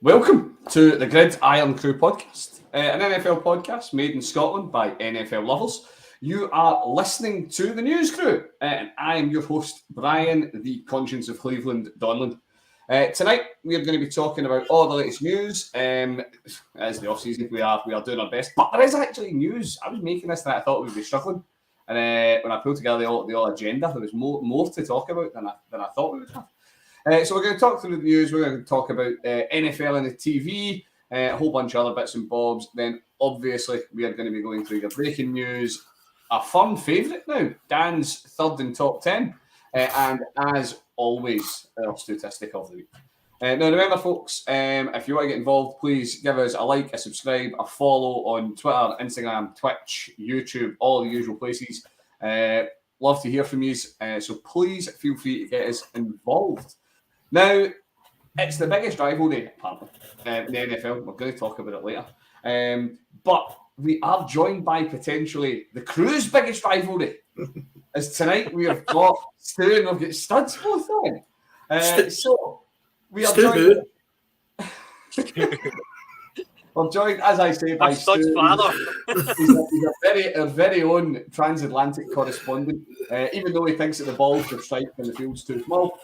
Welcome to the Irn Cru podcast, an NFL podcast made in Scotland by NFL lovers. You are listening to the News Crew, and I am your host, Brian, the conscience of Cleveland, Donland. Tonight, we are going to be talking about all the latest news. As the off-season, we are doing our best, but there is actually news. I was making this and I thought we'd be struggling, and when I pulled together the all agenda, there was more to talk about than I thought we would have. So we're going to talk through the news. We're going to talk about NFL and the TV, a whole bunch of other bits and bobs. Then, obviously, we are going to be going through your breaking news, a fun favourite now, Dan's third and top 10, and as always, our statistic of the week. Now, remember, folks, if you want to get involved, please give us a like, a subscribe, a follow on Twitter, Instagram, Twitch, YouTube, all the usual places. Love to hear from you, so please feel free to get us involved. Now, it's the biggest rivalry, apparently, in the NFL. We're going to talk about it later. But we are joined by potentially the Cru's biggest rivalry. As tonight we have got Stu and we've got Studs both on. So we are joined. I'm joined, as I say, by Stud's Stu. father. He's a very own transatlantic correspondent. Even though he thinks that the balls are striped and the field's too small,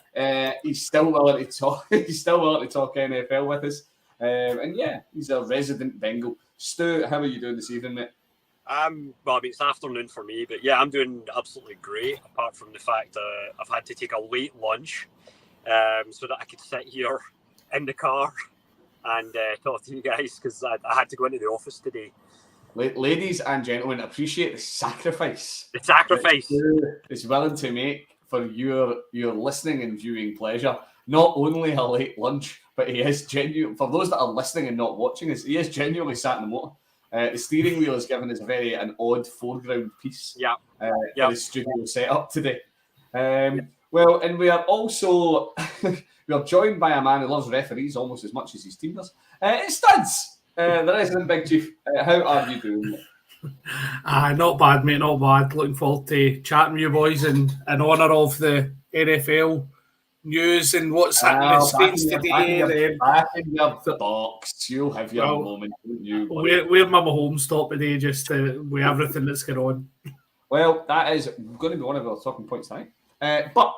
he's still willing to talk. He's still willing to talk NFL with us. And yeah, he's a resident Bengal. Stu, how are you doing this evening, mate? Well, it's afternoon for me, but yeah, I'm doing absolutely great. Apart from the fact I've had to take a late lunch, so that I could sit here in the car and talk to you guys because I had to go into the office today. Ladies and gentlemen, appreciate the sacrifice. The sacrifice is willing to make for your listening and viewing pleasure. Not only a late lunch, but he is genuine. For those that are listening and not watching us, he is genuinely sat in the motor. The steering wheel is given as an odd foreground piece. For the studio setup today. Well, and we are also we are joined by a man who loves referees almost as much as his team does. It's Studs. The resident Big Chief, how are you doing? Not bad, mate, not bad. Looking forward to chatting with you boys in honour of the NFL news and what's happening in the States today. Back in your box. You'll have your moment, won't you? Where my home stop today, just with everything that's going on. Well, that is going to be one of our talking points tonight. But,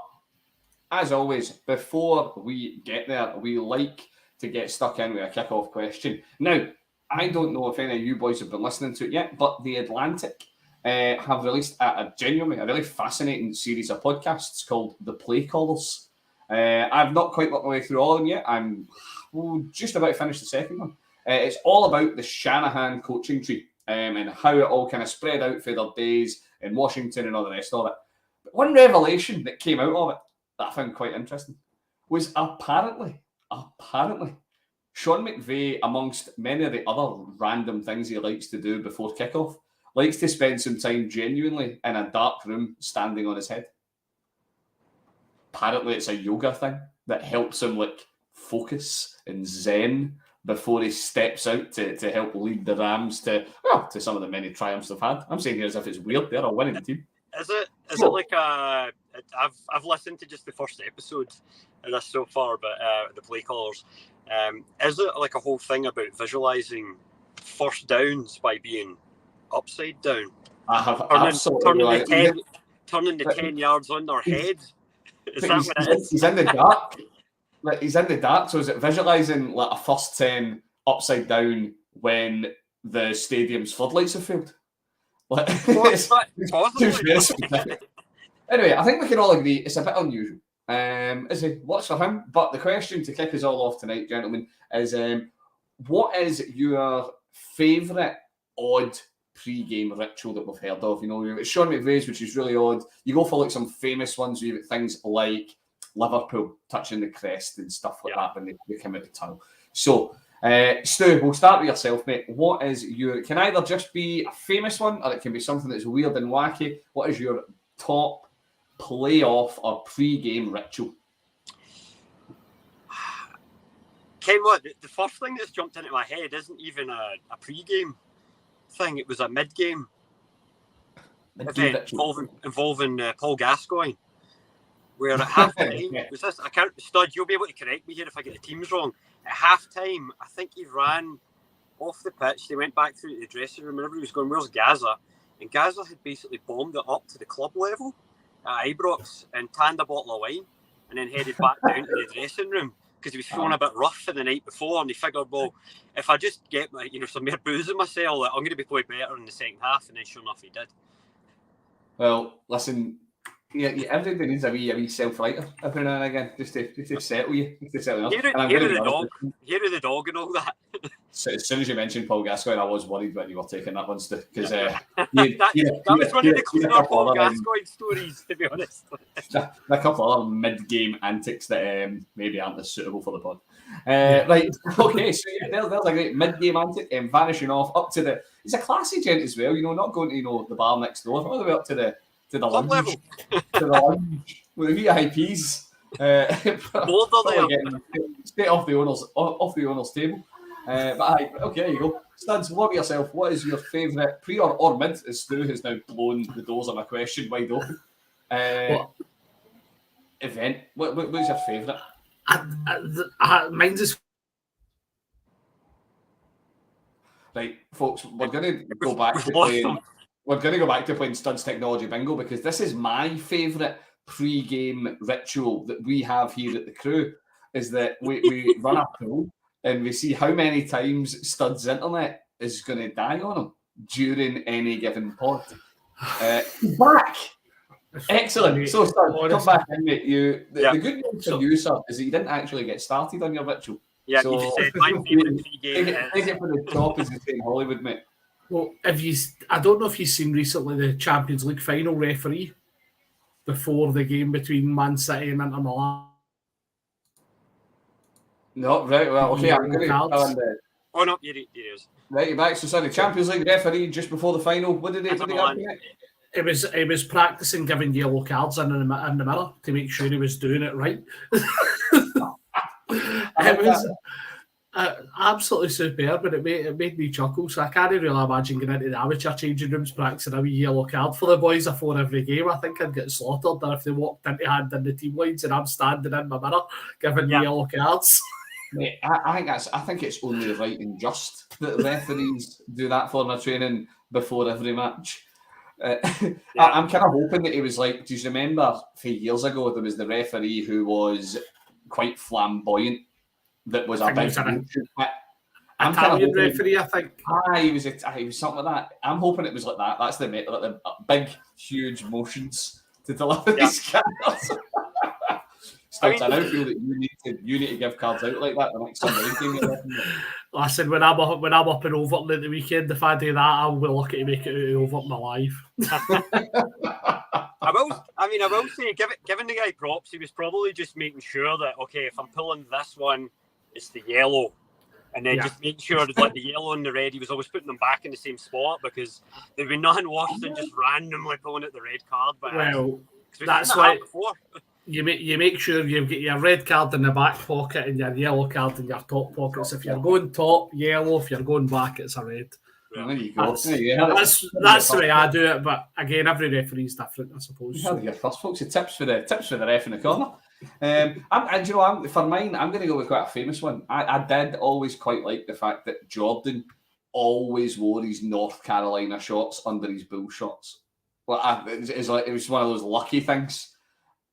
as always, before we get there, we like to get stuck in with a kick-off question. Now, I don't know if any of you boys have been listening to it yet, but The Atlantic have released a really fascinating series of podcasts called The Play Callers. I've not quite worked my way through all of them yet. I'm just about to finish the second one. It's all about the Shanahan coaching tree and how it all kind of spread out for their days in Washington and all the rest of it. But one revelation that came out of it that I found quite interesting was apparently, Sean McVay, amongst many of the other random things he likes to do before kickoff, likes to spend some time genuinely in a dark room standing on his head. Apparently, it's a yoga thing that helps him focus and zen before he steps out to help lead the Rams to some of the many triumphs they've had. I'm saying here as if it's weird. They're a winning team. Is it like a? I've listened to just the first episode of this so far, but the play callers. Is it like a whole thing about visualizing first downs by being upside down? I have absolutely turning the 10 yards on their head. Is that what it is? He's in the dark. He's in the dark. So is it visualizing a first 10 upside down when the stadium's floodlights have failed? Anyway, I think we can all agree it's a bit unusual. What's for him? But the question to kick us all off tonight, gentlemen, is what is your favourite odd pre-game ritual that we've heard of? You know, it's Sean McVay's, which is really odd. You go for some famous ones. You've got things like Liverpool touching the crest and stuff like that when they come out the tunnel. So, Stu, we'll start with yourself, mate. What is your? Can either just be a famous one, or it can be something that's weird and wacky. What is your top playoff or pre-game ritual? Ken, what? The first thing that's jumped into my head isn't even a pre-game thing. It was a mid-game event involving Paul Gascoigne. where at half time was this? I can't. Stud, you'll be able to correct me here if I get the teams wrong. At half time, I think he ran off the pitch. They went back through to the dressing room. Whenever he was going, where's Gaza? And Gaza had basically bombed it up to the club level at Ibrox and tanned a bottle of wine, and then headed back down to the dressing room because he was feeling a bit rough for the night before, and he figured, well, if I just get my, some more booze in my cell, I'm going to be playing better in the second half. And then sure enough, he did. Well, listen, everybody needs a wee self-writer every now and again, just to settle you, just to settle Here are the dog and all that. So as soon as you mentioned Paul Gascoigne, I was worried when you were taking that one, because that was one of the cleaner Paul Gascoigne stories, to be honest. A couple of other mid-game antics that maybe aren't as suitable for the pod. Right, okay, so there's a great mid-game antic, vanishing off up to the. He's a classy gent as well, not going to the bar next door, all the way up to the lounge, level. To the lounge with the VIPs. Straight off the owner's table. Okay, there you go. Studs, what about yourself? What is your favourite pre or mid? As Stu has now blown the doors on my question wide open. Event. What's your favourite? Mine's is right, folks. We're going to go back to playing. We're going to go back to playing Studs Technology Bingo, because this is my favourite pre-game ritual that we have here at the Crew. Is that we run a pool and we see how many times Studs' internet is going to die on him during any given pod. Back! Excellent. So, Studs, come back in, mate. The good news for you, sir, is that you didn't actually get started on your ritual. Yeah, so, you just said my favourite pre-game take it for the top, as they say in Hollywood, mate. Well, I don't know if you've seen recently the Champions League final referee before the game between Man City and Inter Milan. No, right, well, okay, I'm going to... Oh, no, here he is. Right, you're back. So, sorry, Champions League referee just before the final. What did he have? He was practising giving yellow cards in the mirror to make sure he was doing it right. It was absolutely superb, and it made me chuckle. So I can't really imagine getting into the amateur changing rooms practising a wee yellow card for the boys before every game. I think I'd get slaughtered. And if they walked into hand in the team lines and I'm standing in my mirror giving yellow cards. Mate, I think it's only right and just that referees do that for their training before every match. I'm kind of hoping that he was like, do you remember a few years ago there was the referee who was quite flamboyant, that was a big Italian referee, I think. He was something like that. I'm hoping it was like that. That's the big, huge motions to deliver these cards. I now feel that you need to give cards out like that the next Sunday. Listen, when I'm up in Overton at the weekend, if I do that, I will look at make it out of Overton alive. I will say, giving the guy props, he was probably just making sure that, okay, if I'm pulling this one, it's the yellow. And then just making sure that like the yellow and the red, he was always putting them back in the same spot, because there'd be nothing worse than just randomly pulling out the red card. But that's why you make sure you've got your red card in the back pocket and your yellow card in your top pockets. If you're going top, yellow. If you're going back, it's a red. Well, there you go. That's the way I do it. But again, every referee is different, I suppose. You your first, folks. Tips for the ref in the corner. For mine, I'm going to go with quite a famous one. I did always quite like the fact that Jordan always wore his North Carolina shorts under his Bull shorts. It was one of those lucky things.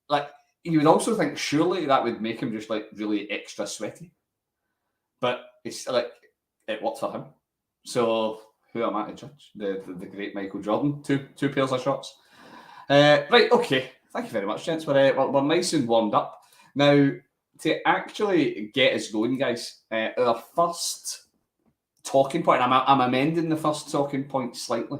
Like, you would also think surely that would make him just like really extra sweaty, but it's like it worked for him. So who am I to judge? The great Michael Jordan, two pairs of shorts. Right, okay. Thank you very much, gents. We're nice and warmed up now. To actually get us going, guys, our first talking point. I'm amending the first talking point slightly.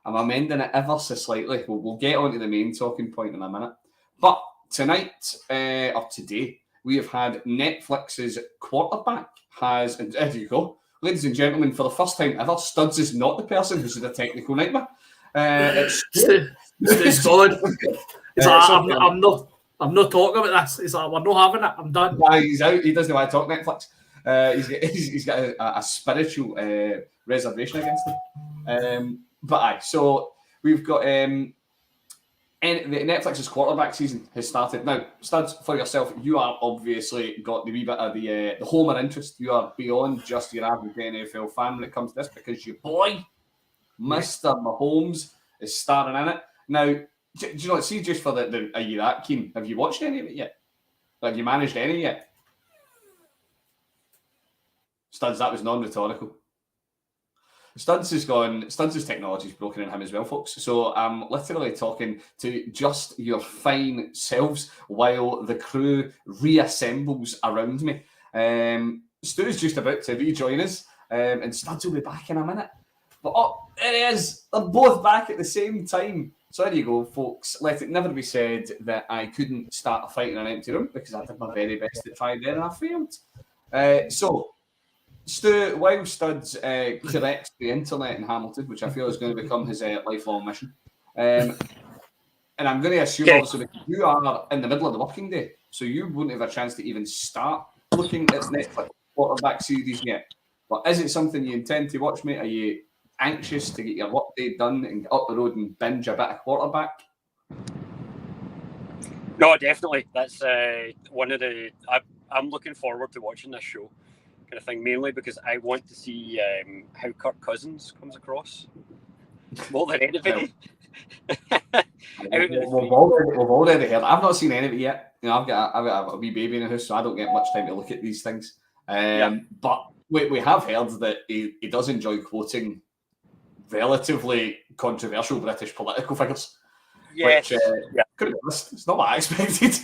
I'm amending it ever so slightly. We'll get on to the main talking point in a minute, but tonight, or today, we have had Netflix's Quarterback there you go. Ladies and gentlemen, for the first time ever, Studs is not the person who's had a technical nightmare. It's solid. I'm not talking about this. He's like, we're not having it. I'm done. He's out. He doesn't want to talk Netflix. He's got a spiritual reservation against them. So we've got Netflix's quarterback season has started. Now, Studs, for yourself, you are obviously got the wee bit of the homer interest. You are beyond just your average NFL fan when it comes to this, because your boy, Mr. Mahomes, is starring in it. Now, do you know, see, just for are you that keen? Have you watched any of it yet? Have you managed any yet? Studs, that was non-rhetorical. Studs' technology's broken in him as well, folks. So I'm literally talking to just your fine selves while the crew reassembles around me. Stu's just about to rejoin us, and Studs will be back in a minute. But there he is. They're both back at the same time. So there you go, folks. Let it never be said that I couldn't start a fight in an empty room, because I did my very best to try there and I failed. So, Stu, while Studs corrects the internet in Hamilton, which I feel is going to become his lifelong mission, and I'm going to assume also that you are in the middle of the working day, so you won't have a chance to even start looking at Netflix quarterback series yet. But is it something you intend to watch, mate? Are you anxious to get your work day done and get up the road and binge a bit of quarterback? No, definitely. That's one of the... I'm looking forward to watching this show, kind of thing, mainly because I want to see how Kirk Cousins comes across more than anybody. We've already heard. I've not seen any of it yet. You know, I've got a wee baby in the house, so I don't get much time to look at these things. But we have heard that he does enjoy quoting relatively controversial British political figures. Yes. Which, it's not what I expected.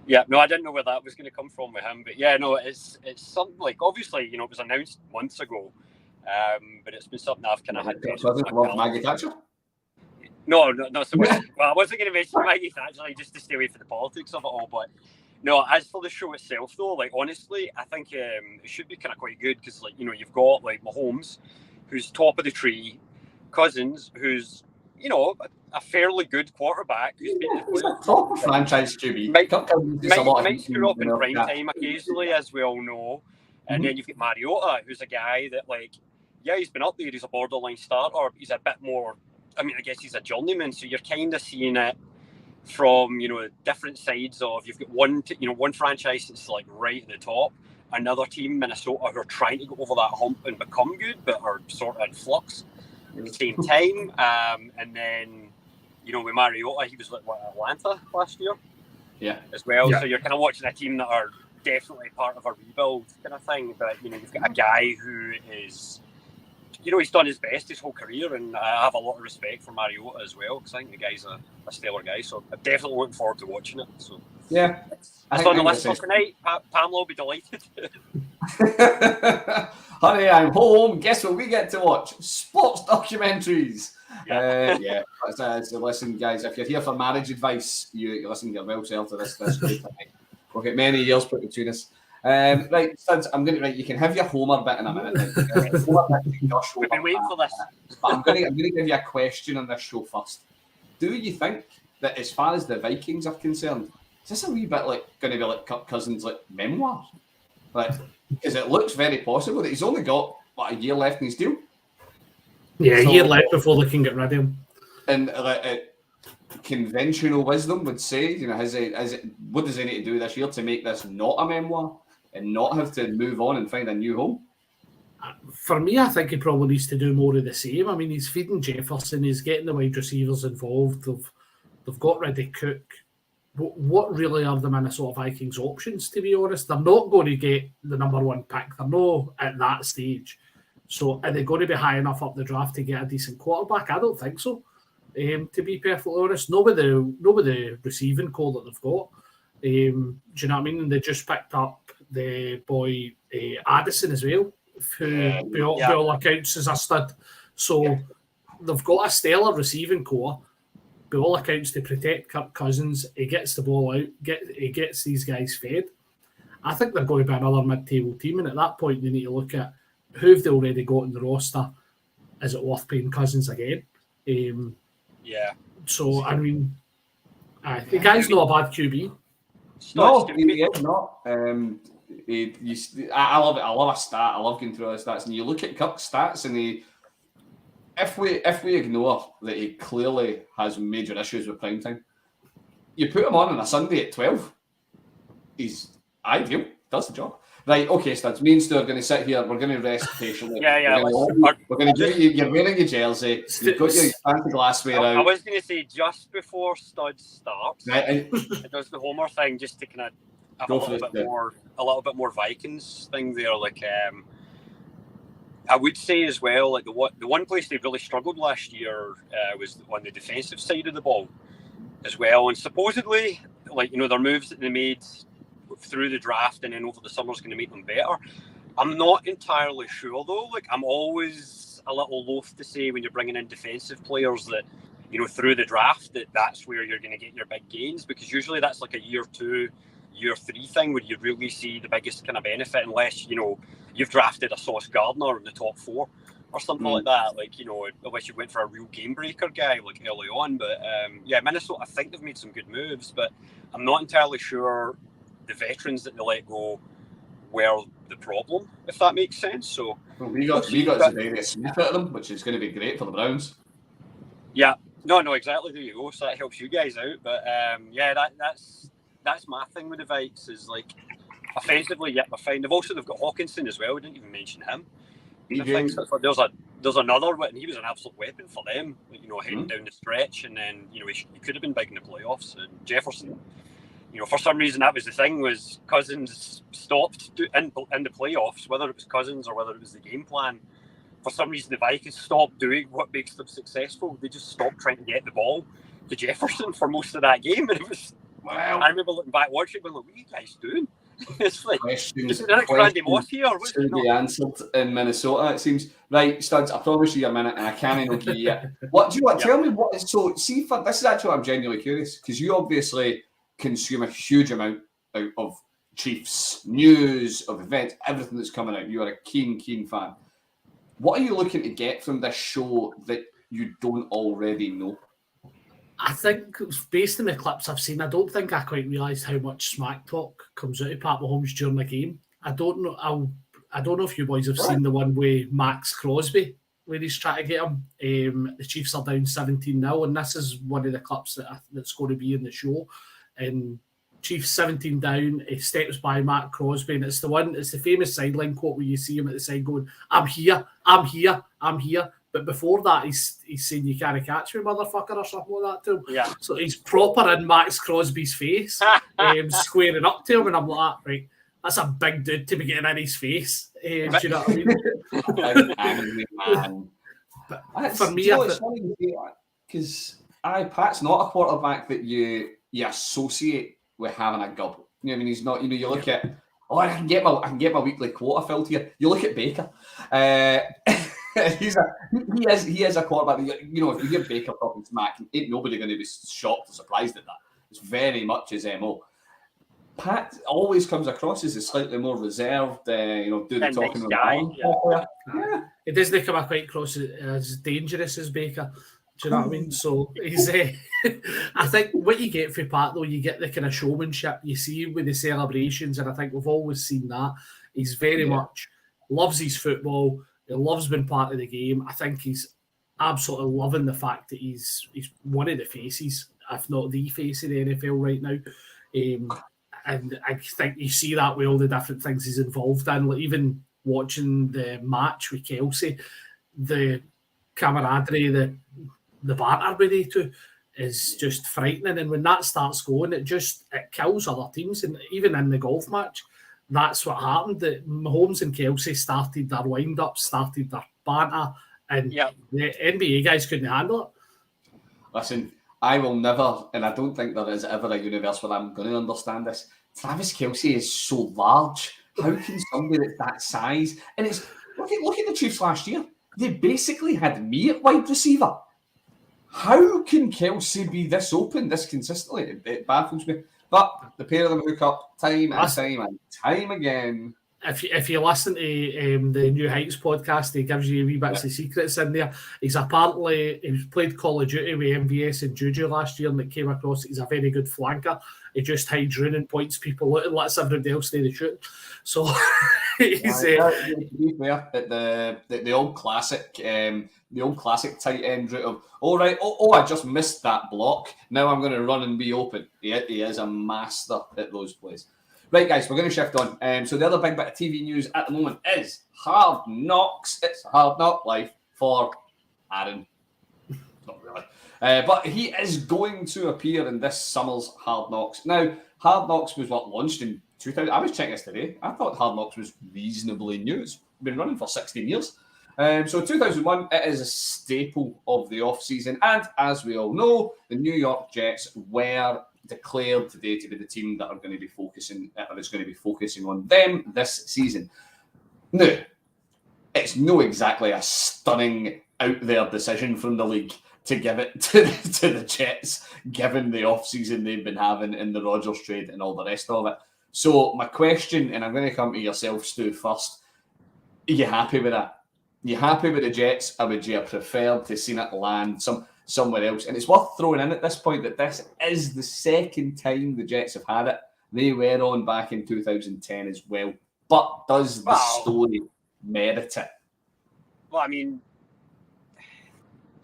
Yeah, no, I didn't know where that was going to come from with him, but yeah, no, it's something like, obviously, you know, it was announced months ago, but it's been something I've kind of had to... Maggie Thatcher? No, not so much. Well, I wasn't going to mention Maggie Thatcher, just to stay away from the politics of it all, but no, as for the show itself, though, like, honestly, I think it should be kind of quite good, because, like, you know, you've got, like, Mahomes, who's top of the tree, Cousins, who's, you know, a fairly good quarterback. Who's he's a top franchise QB. Might screw up in prime time occasionally, as we all know. And then you've got Mariota, who's a guy that, like, yeah, he's been up there. He's a borderline starter. He's a bit more... I mean, I guess he's a journeyman, so you're kind of seeing it from, you know, different sides of... You've got one franchise that's, like, right at the top. Another team, Minnesota, who are trying to go over that hump and become good, but are sort of in flux at the same time. And then, you know, with Mariota, he was like, Atlanta last year? Yeah. As well. Yeah. So you're kind of watching a team that are definitely part of a rebuild kind of thing. But, you know, you've got a guy who is, you know, he's done his best his whole career. And I have a lot of respect for Mariota as well, because I think the guy's a stellar guy. So I'm definitely looking forward to watching it. So yeah. It's on the list for tonight. Pamela will be delighted. Honey, I'm home. Guess what we get to watch? Sports documentaries. Yeah. So listen, guys, if you're here for marriage advice, you listen, get well self to this great tonight. We'll get many years put between us. Right, Studs, I'm going to you can have your Homer bit in a minute. We've been waiting for this. But I'm going to give you a question on this show first. Do you think that, as far as the Vikings are concerned, is this a wee bit like going to be like Kirk Cousins' like memoir? Like, because it looks very possible that he's only got a year left in his deal. Yeah, a year left before they can get rid of him. And conventional wisdom would say, you know, what does he need to do this year to make this not a memoir and not have to move on and find a new home? For me, I think he probably needs to do more of the same. I mean, he's feeding Jefferson, he's getting the wide receivers involved. They've got rid of Cook. What really are the Minnesota Vikings' options, to be honest? They're not going to get the number one pick. They're not at that stage. So are they going to be high enough up the draft to get a decent quarterback? I don't think so, to be perfectly honest. Not with the receiving core that they've got. Do you know what I mean? And they just picked up the boy Addison as well, who by all accounts is a stud. So they've got a stellar receiving core. By all accounts, to protect Kirk Cousins, he gets the ball out, he gets these guys fed. I think they're going to be another mid-table team, and at that point, they need to look at who have they already got in the roster. Is it worth paying Cousins again? So, I mean, the guy's not a bad QB. No, he is not. I love it. I love a stat. I love going through all the stats. And you look at Kirk's stats, and if we ignore that he clearly has major issues with prime time, you put him on a Sunday at 12. He's ideal. Does the job. Right, okay, Studs. Me and Stu are going to sit here. We're going to rest patiently. Yeah. We're going to do it. You're wearing your jersey. You've got your fancy glassware out. I was going to say just before Studs starts, Right, it does the Homer thing just to kind of have a little bit more Vikings thing there. Like, I would say as well, like the one place they really struggled last year was on the defensive side of the ball as well. And supposedly, like, you know, their moves that they made through the draft and then over the summer is going to make them better. I'm not entirely sure though. Like, I'm always a little loath to say when you're bringing in defensive players that, you know, through the draft that's where you're going to get your big gains, because usually that's like a year 2, year 3 thing where you really see the biggest kind of benefit, unless, you know, you've drafted a Sauce Gardner in the top 4 or something like that. Like, you know, unless you went for a real game breaker guy like early on. But yeah, Minnesota, I think they've made some good moves, but I'm not entirely sure the veterans that they let go were the problem, if that makes sense. So we got Zadarius Smith out of them, which is going to be great for the Browns. Yeah, no, exactly. There you go. So that helps you guys out. But yeah, that's my thing with the Vikes is, like, offensively, yeah, they're fine. They've got Hawkinson as well. We didn't even mention him. There's another one, and he was an absolute weapon for them. Like, you know, heading down the stretch, and then, you know, he could have been big in the playoffs. And Jefferson, you know, for some reason that was the thing, was Cousins stopped in the playoffs, whether it was Cousins or whether it was the game plan. For some reason, the Vikings stopped doing what makes them successful. They just stopped trying to get the ball to Jefferson for most of that game, and it was. Wow. I remember looking back, watching, going, "What are you guys doing?" It's like, is there an Randy Moss here? To be answered in Minnesota, it seems. Right, Studs, I promise you a minute, and I can't even give you yet. What do you want? Tell me what is so. See, for this is actually what I'm genuinely curious, because you obviously consume a huge amount of Chiefs news, of events, everything that's coming out. You are a keen fan. What are you looking to get from this show that you don't already know? I think, based on the clips I've seen, I don't think I quite realised how much smack talk comes out of Pat Mahomes during the game. I don't know. I don't know if you boys have seen the one with Max Crosby, where he's trying to get him. The Chiefs are down 17-0, and this is one of the clips that's going to be in the show. And Chiefs 17 down, he steps by Matt Crosby, and it's the famous sideline quote where you see him at the side going, "I'm here, I'm here, I'm here." But before that, he's saying, "You can't catch me, motherfucker," or something like that to him. Yeah. So he's proper in Max Crosby's face, squaring up to him, and I'm like, right, that's a big dude to be getting in his face. Do you know what I mean? But for me, it's funny because Pat's not a quarterback that you associate with having a gob. You know what I mean? He's not. You know, you look at, I can get my weekly quota filled here. You look at Baker. He is a quarterback. You know, if you give Baker talking smack, ain't nobody going to be shocked or surprised at that. It's very much his MO. Pat always comes across as a slightly more reserved, do the talking with guy. Yeah. It doesn't come across as dangerous as Baker. Do you know what I mean? So he's. I think what you get for Pat, though, you get the kind of showmanship you see with the celebrations, and I think we've always seen that. He's very much loves his football. He loves being part of the game. I think he's absolutely loving the fact that he's one of the faces, if not the face of the NFL right now. And I think you see that with all the different things he's involved in. Like, even watching the match with Kelsey, the camaraderie, the banter with the two is just frightening. And when that starts going, it kills other teams. And even in the golf match, that's what happened. That Mahomes and Kelsey started their wind-up, started their banter, and the NBA guys couldn't handle it. Listen, I will never, and I don't think there is ever a universe where I'm going to understand this. Travis Kelsey is so large. How can somebody that's that size? And it's look at the Chiefs last year. They basically had me at wide receiver. How can Kelsey be this open, this consistently? It baffles me. But the pair of them hook up time and time again. If you listen to the New Heights podcast, he gives you wee bits of secrets in there. He's played Call of Duty with MVS and Juju last year, and it came across he's a very good flanker. he just hides round and points people out and lets everybody else do the shoot. So he's to be fair, the old classic, tight end route of I just missed that block. Now I'm going to run and be open. He is a master at those plays. Right, guys, we're going to shift on. So the other big bit of TV news at the moment is Hard Knocks. It's Hard Knock life for Aaron. Not really. But he is going to appear in this summer's Hard Knocks. Now, Hard Knocks was launched in 2000. I was checking this today. I thought Hard Knocks was reasonably new. It's been running for 16 years. So 2001, it is a staple of the off-season. And as we all know, the New York Jets were declared today to be the team that is going to be focusing on them this season. Now, it's no exactly a stunning out there decision from the league to give it to the Jets, given the off-season they've been having in the Rodgers trade and all the rest of it. So my question, and I'm going to come to yourself, Stu, first. Are you happy with that? Are you happy with the Jets, or would you have preferred to see it land somewhere else? And it's worth throwing in at this point that this is the second time the Jets have had it. They were on back in 2010 as well. But does the story merit it? Well, I mean,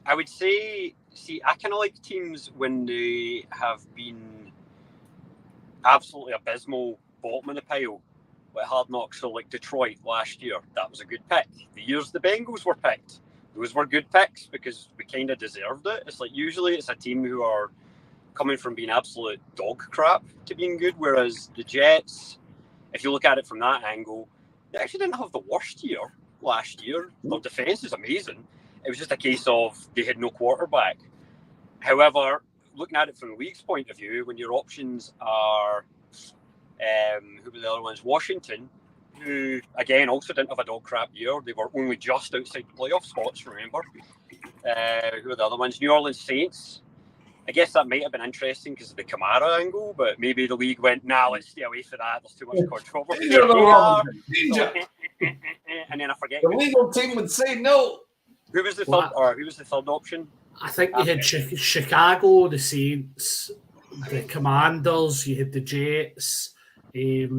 I would say, I kind of like teams when they have been absolutely abysmal bottom of the pile, like Hard Knocks. So like Detroit last year, that was a good pick. The years the Bengals were picked, those were good picks because we kind of deserved it. It's like usually it's a team who are coming from being absolute dog crap to being good, whereas the Jets, if you look at it from that angle, they actually didn't have the worst year last year. Their defense is amazing. It was just a case of they had no quarterback. However, looking at it from the league's point of view, when your options are, who were the other ones? Washington, who, again, also didn't have a dog crap year. They were only just outside the playoff spots, remember? Who were the other ones? New Orleans Saints. I guess that might have been interesting because of the Kamara angle, but maybe the league went, let's stay away from that. There's too much controversy. And then I forget. The legal team would say no. Who was the third option? I think you had Chicago, the Saints, the Commanders, you had the Jets. I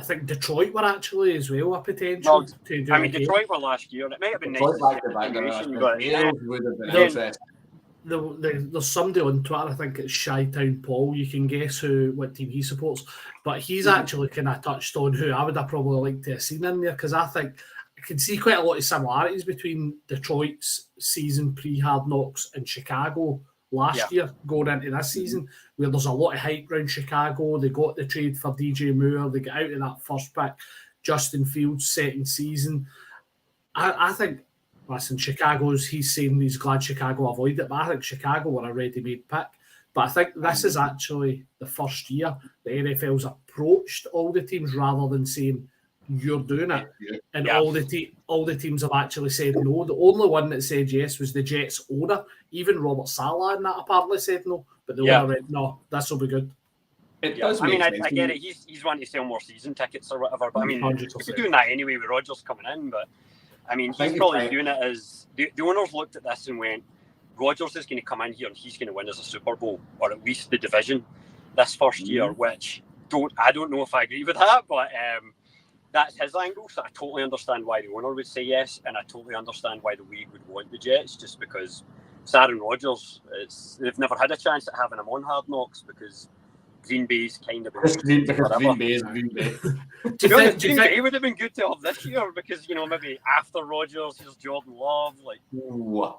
think Detroit were actually as well a potential. Detroit were last year. It might have been nice to see. There's somebody on Twitter, I think it's Chi-Town Paul, you can guess what team he supports, but he's actually kind of touched on who I would have probably liked to have seen in there, because I think I can see quite a lot of similarities between Detroit's season pre-Hard Knocks and Chicago last year going into this season, where there's a lot of hype around Chicago. They got the trade for DJ Moore, they got out of that first pick, Justin Fields' second season. I think, listen, he's saying he's glad Chicago avoided it, but I think Chicago were a ready-made pick. But I think this is actually the first year the NFL's approached all the teams rather than saying, you're doing it. And all the teams have actually said no. The only one that said yes was the Jets owner. Even Robert Saleh and that apparently said no. But the owner went, no, this will be good. It does make sense. I get it. He's wanting to sell more season tickets or whatever. But I mean, he's doing that anyway with Rodgers coming in. But I mean, he's probably doing it as the owners looked at this and went, Rodgers is going to come in here and he's going to win us a Super Bowl or at least the division this first year, which I don't know if I agree with that, but that's his angle. So I totally understand why the owner would say yes, and I totally understand why the league would want the Jets, just because it's Aaron Rodgers. They've never had a chance at having him on Hard Knocks because Green Bay's kind of been Green Bay is Green Bay. Green Bay would have been good to have this year because maybe after Rodgers, here's Jordan Love. Do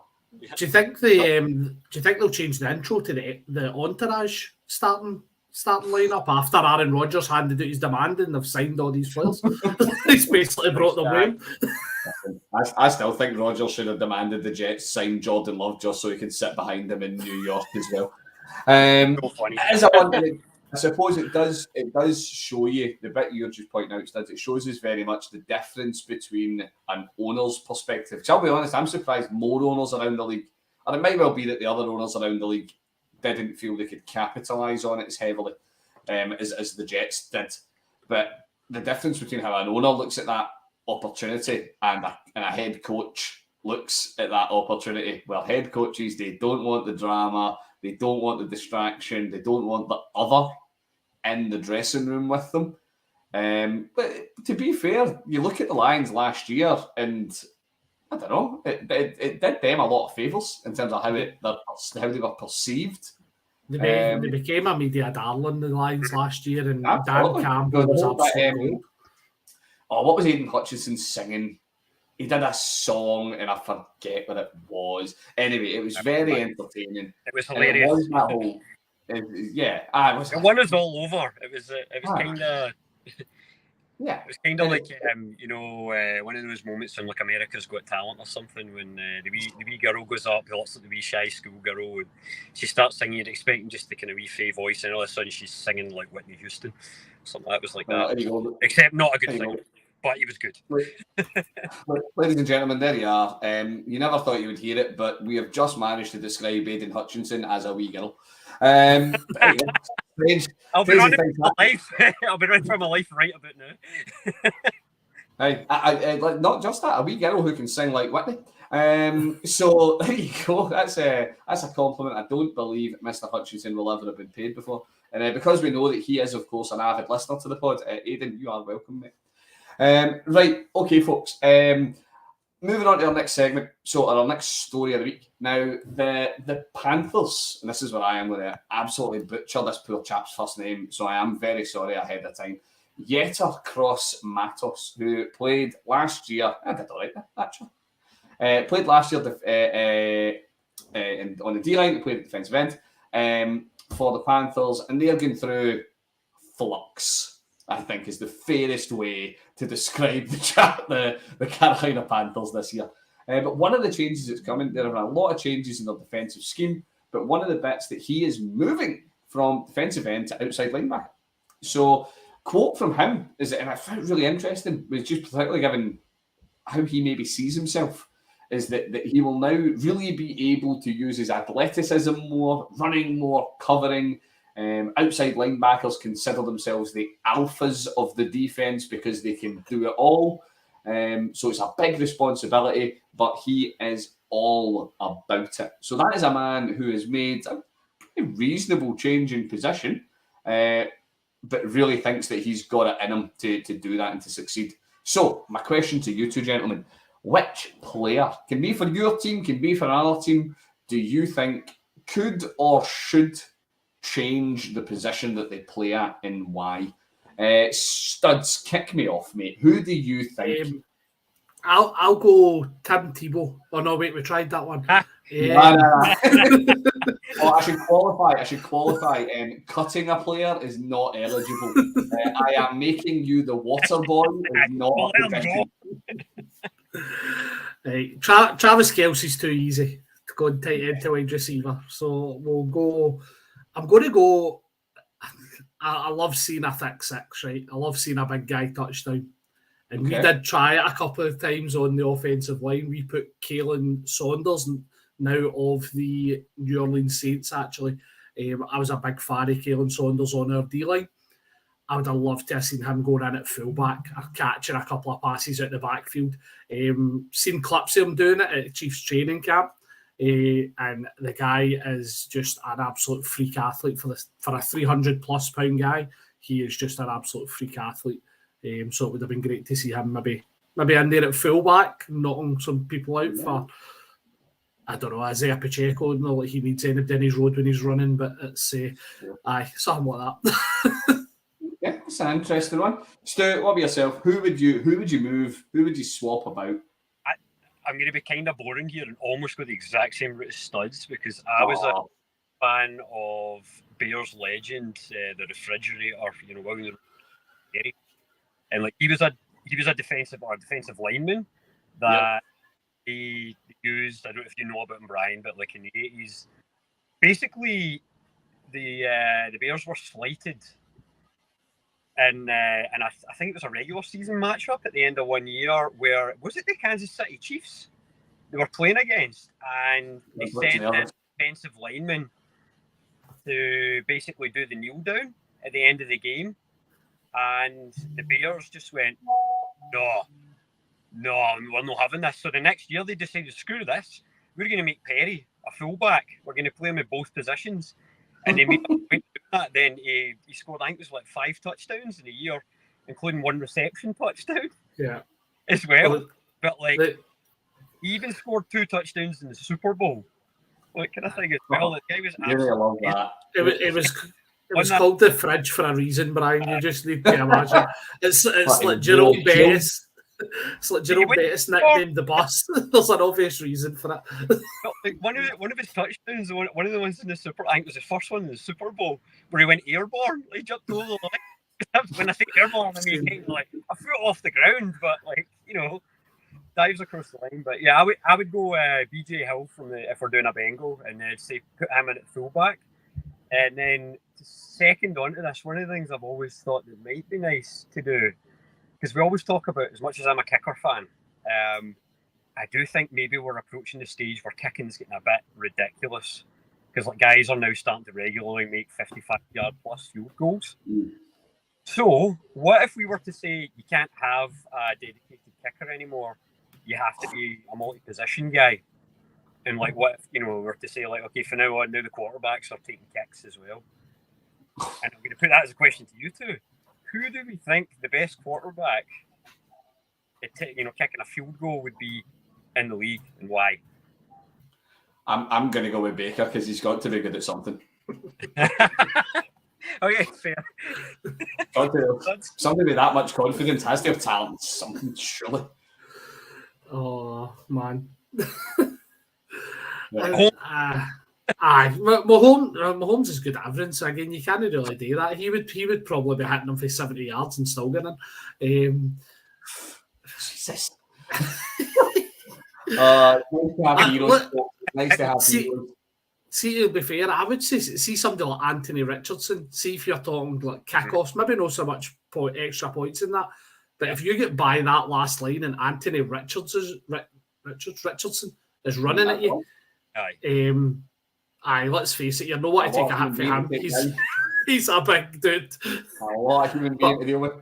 you think they'll change the intro to the Entourage starting lineup after Aaron Rodgers handed out his demand and they've signed all these players? He's basically brought them in. I still think Rodgers should have demanded the Jets sign Jordan Love just so he can sit behind him in New York as well. I suppose it does show you the bit you're just pointing out, Studs. It shows us very much the difference between an owner's perspective. Because I'll be honest, I'm surprised more owners around the league, and it might well be that the other owners around the league didn't feel they could capitalise on it as heavily as the Jets did. But the difference between how an owner looks at that opportunity and a head coach looks at that opportunity. Well, head coaches, they don't want the drama, they don't want the distraction, they don't want the other in the dressing room with them. But to be fair, you look at the Lions last year, and I don't know, it did them a lot of favours in terms of how they were perceived. They became a media darling, the Lions, last year, and absolutely. Dan Campbell was absolute gold. What was Aidan Hutchinson singing? He did a song, and I forget what it was. Anyway, it was very entertaining. It was hilarious. It was that whole, it won us all over. It was kind of. Yeah, it was kind of like one of those moments when like America's Got Talent or something, when the wee girl goes up, who looks like the wee shy schoolgirl, and she starts singing. You'd expecting just the kind of wee fey voice, and all of a sudden she's singing like Whitney Houston, something that was like that. Except not a good singer, but he was good. Ladies and gentlemen, there you are. You never thought you would hear it, but we have just managed to describe Aidan Hutchinson as a wee girl. Strange. I'll be running for my life. I'll be running for my life right about now. Hey, I not just that, a wee girl who can sing like Whitney. So there you go. That's a compliment. I don't believe Mr. Hutchinson will ever have been paid before. And because we know that he is, of course, an avid listener to the pod, Aidan, you are welcome, mate. Right, okay, folks. Moving on to our next segment, so our next story of the week. Now, the Panthers, and this is where I am going to absolutely butcher this poor chap's first name, so I am very sorry ahead of time. Yetter Cross Matos, who played last year, I did all right there, actually. Played last year on the D-line, played at defensive end for the Panthers, and they're going through flux, I think, is the fairest way to describe the Carolina Panthers this year. But one of the changes that's coming, there are a lot of changes in their defensive scheme, but one of the bits that he is moving from defensive end to outside linebacker. So, quote from him is, and I found it really interesting, was just particularly given how he maybe sees himself, is that he will now really be able to use his athleticism more, running more, covering. Outside linebackers consider themselves the alphas of the defense because they can do it all. So it's a big responsibility, but he is all about it. So that is a man who has made a pretty reasonable change in position, but really thinks that he's got it in him to do that and to succeed. So my question to you two gentlemen, which player, can be for your team, can be for another team, do you think could or should change the position that they play at and why? Studs, kick me off, mate. Who do you think? I'll go Tim Tebow. Oh no, wait, we tried that one. I should qualify. Cutting a player is not eligible. I am making you the water boy. Is not a position. Travis Kelce's too easy to go tight end to wide receiver, so we'll go. I'm going to go. I love seeing a thick six, right? I love seeing a big guy touchdown. And we did try it a couple of times on the offensive line. We put Kalen Saunders, now of the New Orleans Saints, actually. I was a big fan of Kalen Saunders on our D-line. I would have loved to have seen him going in at fullback, catching a couple of passes out the backfield. Seen clips of him doing it at Chiefs training camp. And the guy is just an absolute freak athlete for a 300+ pound guy. He is just an absolute freak athlete. So it would have been great to see him maybe in there at fullback, knocking some people out for, I don't know, Isaiah Pacheco. Not like he needs anybody in his road when he's running, but it's something like that. Yeah, it's an interesting one. Stu, what about yourself? Who would you move? Who would you swap about? I'm going to be kind of boring here and almost go the exact same route as Studs, because I was a fan of Bears legend, the refrigerator, William, and like he was a defensive lineman that he used. I don't know if you know about him, Brian, but like in the 80s, basically the Bears were slighted. And I think it was a regular season matchup at the end of one year where, was it the Kansas City Chiefs they were playing against? And they sent a defensive lineman to basically do the kneel down at the end of the game. And the Bears just went, no, we're not having this. So the next year they decided, screw this. We're going to make Perry a fullback. We're going to play him in both positions. And they made a point of that, then he scored, I think it was like 5 touchdowns in a year, including 1 reception touchdown. Yeah. As well. Well, But like, he even scored 2 touchdowns in the Super Bowl. What kind of thing as well? The guy was Really love that. It was called the fridge for a reason, Brian. You just need to imagine. It's like Jerome Bettis. It's like Jerome Bettis nicknamed the bus. There's an obvious reason for it. Like one of his touchdowns, one of the ones in the Super, I think it was the first one in the Super Bowl, where he went airborne. He jumped over the line. When I say airborne, I mean kind of like a foot off the ground, but like, you know, dives across the line. But yeah, I would go BJ Hill if we're doing a Bengal, and say put him in at fullback. And then second on to this, one of the things I've always thought that might be nice to do, because we always talk about, as much as I'm a kicker fan, I do think maybe we're approaching the stage where kicking's getting a bit ridiculous, because like guys are now starting to regularly make 55-yard plus field goals. So what if we were to say you can't have a dedicated kicker anymore? You have to be a multi-position guy. And like, what if, you know, we were to say like, okay, from now on, now the quarterbacks are taking kicks as well. And I'm going to put that as a question to you two. Who do we think the best quarterback, kicking a field goal would be in the league, and why? I'm going to go with Baker because he's got to be good at something. Okay, fair. Somebody with that much confidence has to have talent. Something, surely. Oh, man. Yeah. Mahomes is good average. So again, you can't really do that. He would probably be hitting them for 70 yards and still getting in. Jesus. Nice to have heroes. See, to be fair, I would see somebody like Anthony Richardson. See if you're talking like kickoffs, maybe not so much extra points in that, but if you get by that last line and Anthony Richardson is running at you, aye, let's face it, you're not want to take a hit for him. He's a big dude. A lot of human being to deal with.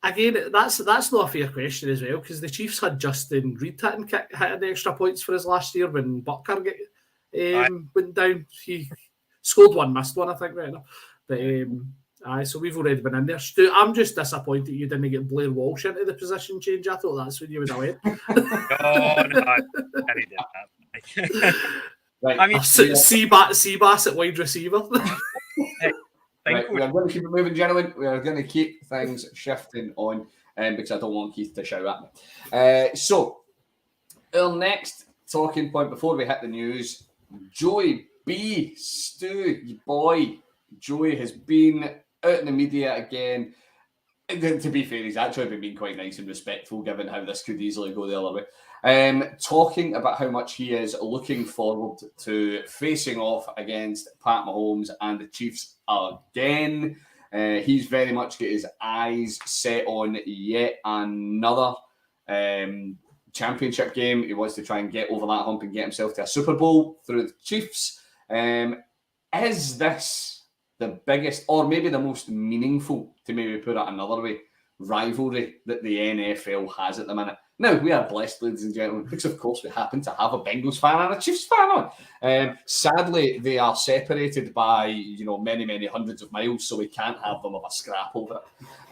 Again, that's not a fair question as well, because the Chiefs had Justin Reid hitting extra points for his last year when Butker went down. He scored one, missed one, I think, right now. But so we've already been in there. Stu, I'm just disappointed you didn't get Blair Walsh into the position change. I thought that's when you would have went. No, I did that. Right. I mean, Seabass at wide receiver. Right, we are going to keep it moving, gentlemen. We are going to keep things shifting on because I don't want Keith to shout at me. So, our next talking point before we hit the news, Joey B. Stu, your boy, Joey has been out in the media again. And to be fair, he's actually been being quite nice and respectful given how this could easily go the other way. Talking about how much he is looking forward to facing off against Pat Mahomes and the Chiefs again. He's very much got his eyes set on yet another championship game. He wants to try and get over that hump and get himself to a Super Bowl through the Chiefs. Is this the biggest, or maybe the most meaningful, to maybe put it another way, rivalry that the NFL has at the minute? Now, we are blessed, ladies and gentlemen, because of course we happen to have a Bengals fan and a Chiefs fan on. Sadly, they are separated by many, many hundreds of miles, so we can't have them of a scrap over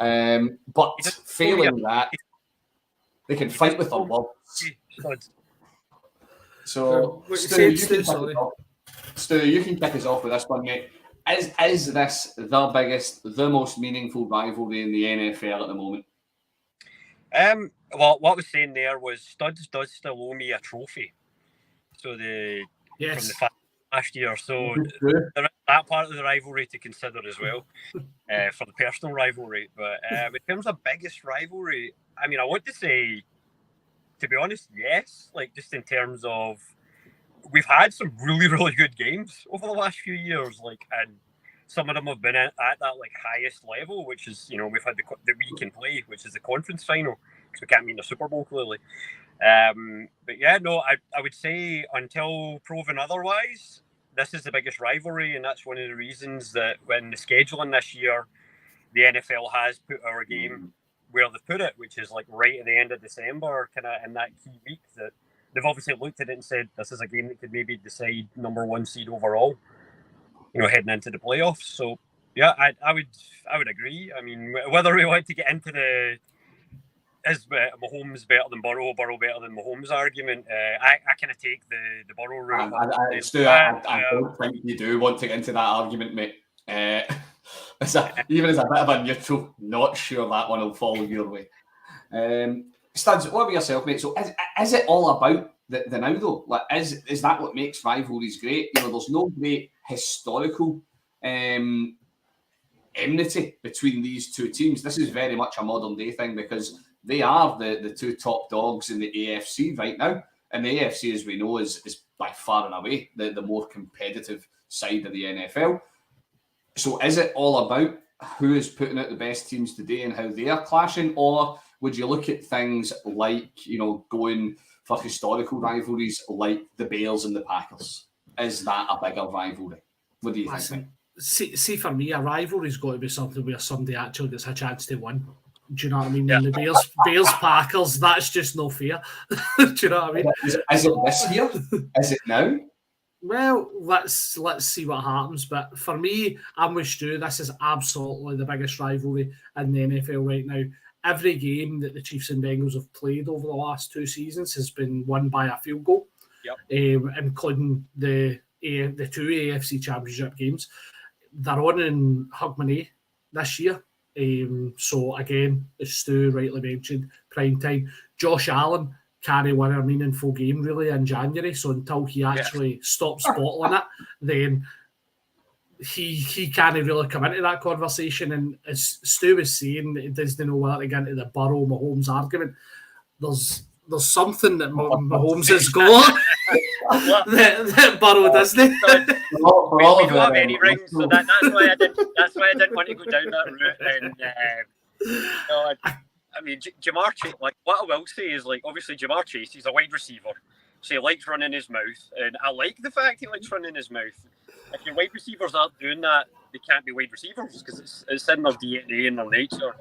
it. But failing that, they can fight with their words. So, Stu, you can kick us off with this one, mate. Is this the biggest, the most meaningful rivalry in the NFL at the moment? Well, what I was saying there was Studs does still owe me a trophy. So from the last year. So there is that part of the rivalry to consider as well for the personal rivalry. But in terms of biggest rivalry, I mean, I want to say, to be honest, yes. Like, just in terms of, we've had some really, really good games over the last few years. Like, and some of them have been at that like highest level, which is, we've had the we can play, which is the conference final, because we can't mean the Super Bowl clearly. But yeah, no, I would say until proven otherwise, this is the biggest rivalry, and that's one of the reasons that when the scheduling this year, the NFL has put our game where they've put it, which is like right at the end of December, kind of in that key week, that they've obviously looked at it and said this is a game that could maybe decide number one seed overall, heading into the playoffs. So Yeah, I would agree. I mean, whether we want to get into the is Mahomes better than Burrow better than Mahomes argument, I kind of take the Burrow route. I don't think you do want to get into that argument, mate. Even as a bit of a neutral, not sure that one will fall your way. Studs, what about yourself, mate? So is it all about the now, though? Like, is that what makes rivalries great? You know, there's no great historical enmity between these two teams. This is very much a modern day thing because they are the two top dogs in the AFC right now. And the AFC, as we know, is by far and away the more competitive side of the NFL. So is it all about who is putting out the best teams today and how they are clashing? Or would you look at things like, you know, going for historical rivalries like the Bears and the Packers? Is that a bigger rivalry? What do you think? See, for me, a rivalry's got to be something where somebody actually gets a chance to win. Do you know what I mean? Yeah. And the Bears Packers, that's just no fair. Do you know what I mean? Is it this year? Is it now? Well, let's see what happens. But for me, I'm with Stu. This is absolutely the biggest rivalry in the NFL right now. Every game that the Chiefs and Bengals have played over the last 2 seasons has been won by a field goal, including the 2 AFC Championship games. They're on in Hogmanay this year. So again, as Stu rightly mentioned, prime time. Josh Allen can't win a meaningful game really in January. So until he actually stops bottling it, then he can't really come into that conversation. And as Stu was saying, it doesn't know whether to get into the Burrow Mahomes argument. There's something that Mahomes has got that Burrow doesn't. We don't have any rings, so that's why I didn't want to go down that route. And I mean, Jamar Chase. Like, what I will say is, like, obviously Jamar Chase, he's a wide receiver, so he likes running his mouth, and I like the fact he likes running his mouth. If your wide receivers aren't doing that, they can't be wide receivers because it's in their DNA and their nature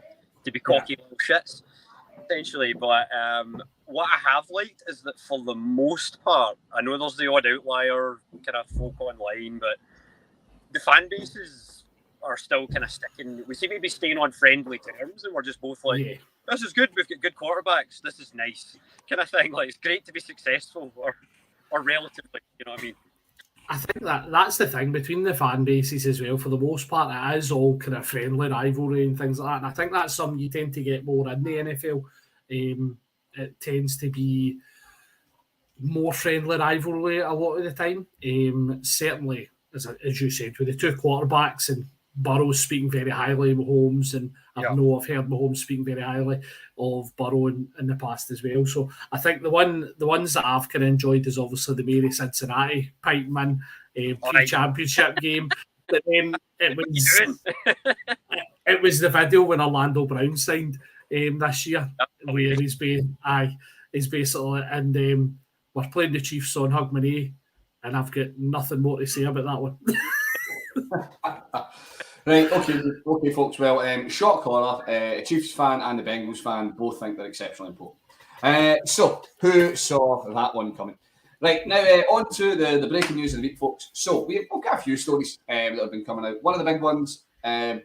to be cocky little shits, essentially. But what I have liked is that for the most part, I know there's the odd outlier kind of folk online, but the fan bases are still kind of sticking. We seem to be staying on friendly terms, and we're just both like, this is good. We've got good quarterbacks. This is nice, kind of thing. Like, it's great to be successful, or relatively. You know what I mean? I think that's the thing between the fan bases as well. For the most part, it is all kind of friendly rivalry and things like that. And I think that's something you tend to get more in the NFL. It tends to be more friendly rivalry a lot of the time. Certainly, as you said, with the 2 quarterbacks and Burrow speaking very highly of Mahomes, and I've heard Mahomes speaking very highly of Burrow in the past as well. So I think the ones that I've kind of enjoyed is obviously the Mary Cincinnati Pipeman pre-championship game. But then it was the video when Orlando Brown signed this year, where he's basically, and we're playing the Chiefs on Hogmanay, and I've got nothing more to say about that one. Right, okay, folks. Well, short corner, a Chiefs fan and the Bengals fan both think they're exceptionally important. So, who saw that one coming? Right, now on to the breaking news of the week, folks. So, we've got a few stories that have been coming out. One of the big ones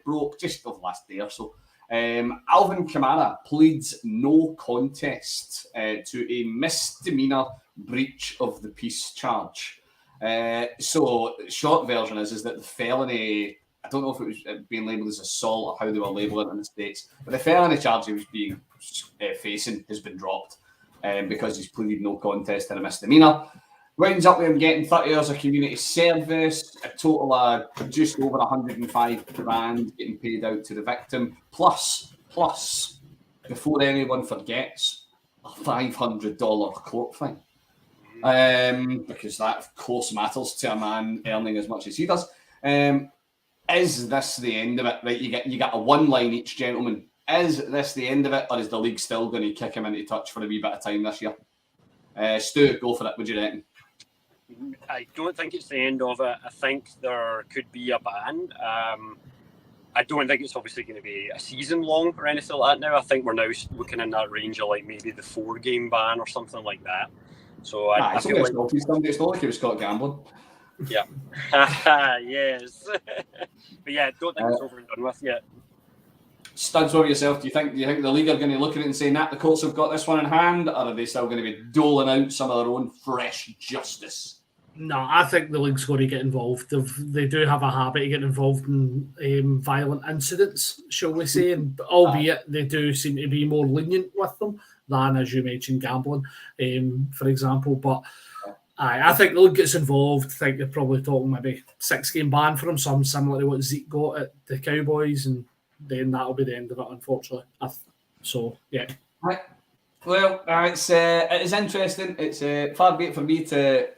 broke just over the last day or so. Alvin Kamara pleads no contest to a misdemeanor breach of the peace charge. So, short version is that the felony, I don't know if it was being labelled as assault or how they were labelling it in the States, but the felony charge he was being facing has been dropped because he's pleaded no contest in a misdemeanor. Winds up with him getting 30 hours of community service, a total of just over 105 grand getting paid out to the victim, plus, before anyone forgets, a $500 court fine. Because that, of course, matters to a man earning as much as he does. Is this the end of it? Right, you get a one line each, gentlemen. Is this the end of it, or is the league still going to kick him into touch for a wee bit of time this year? Stu, go for it. What do you reckon? I don't think it's the end of it. I think there could be a ban. I don't think it's obviously going to be a season long or anything like that now. I think we're now looking in that range of like maybe the 4-game ban or something like that. So I feel like it's not like he was caught gambling. Yeah. Yes. But yeah, don't think it's over and done with yet. Studs over yourself. Do you think the league are going to look at it and say, "Nah, the Colts have got this one in hand," or are they still going to be doling out some of their own fresh justice? No, I think the league's going to get involved. They do have a habit of getting involved in violent incidents, shall we say, and albeit they do seem to be more lenient with them than, as you mentioned, gambling, for example. But I think the league gets involved. I think they're probably talking maybe 6-game ban for him, something similar to what Zeke got at the Cowboys, and then that'll be the end of it, unfortunately. So, yeah. Right. Well, it is interesting. It's far be it for me to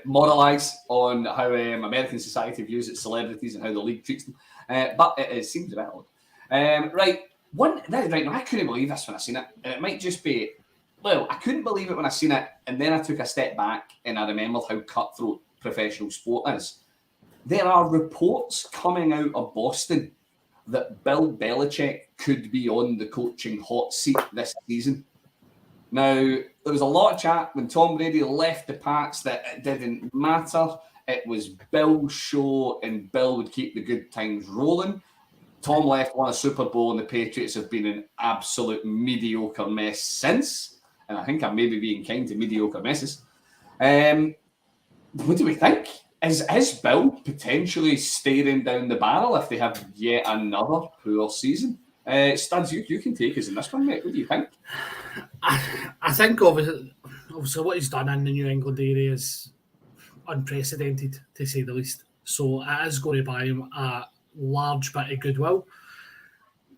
moralise on how American society views its celebrities and how the league treats them, but it seems a bit odd. Right now, I couldn't believe this when I seen it, and it might just be. Well, I couldn't believe it when I seen it, and then I took a step back and I remembered how cutthroat professional sport is. There are reports coming out of Boston that Bill Belichick could be on the coaching hot seat this season. Now, there was a lot of chat when Tom Brady left the Pats that it didn't matter. It was Bill's show and Bill would keep the good times rolling. Tom left, won a Super Bowl, and the Patriots have been an absolute mediocre mess since. And I think I'm maybe being kind to mediocre messes. What do we think? Is Bill potentially staring down the barrel if they have yet another poor season? Studs, you can take us in this one, mate. What do you think? I think obviously what he's done in the New England area is unprecedented, to say the least. So it is going to buy him a large bit of goodwill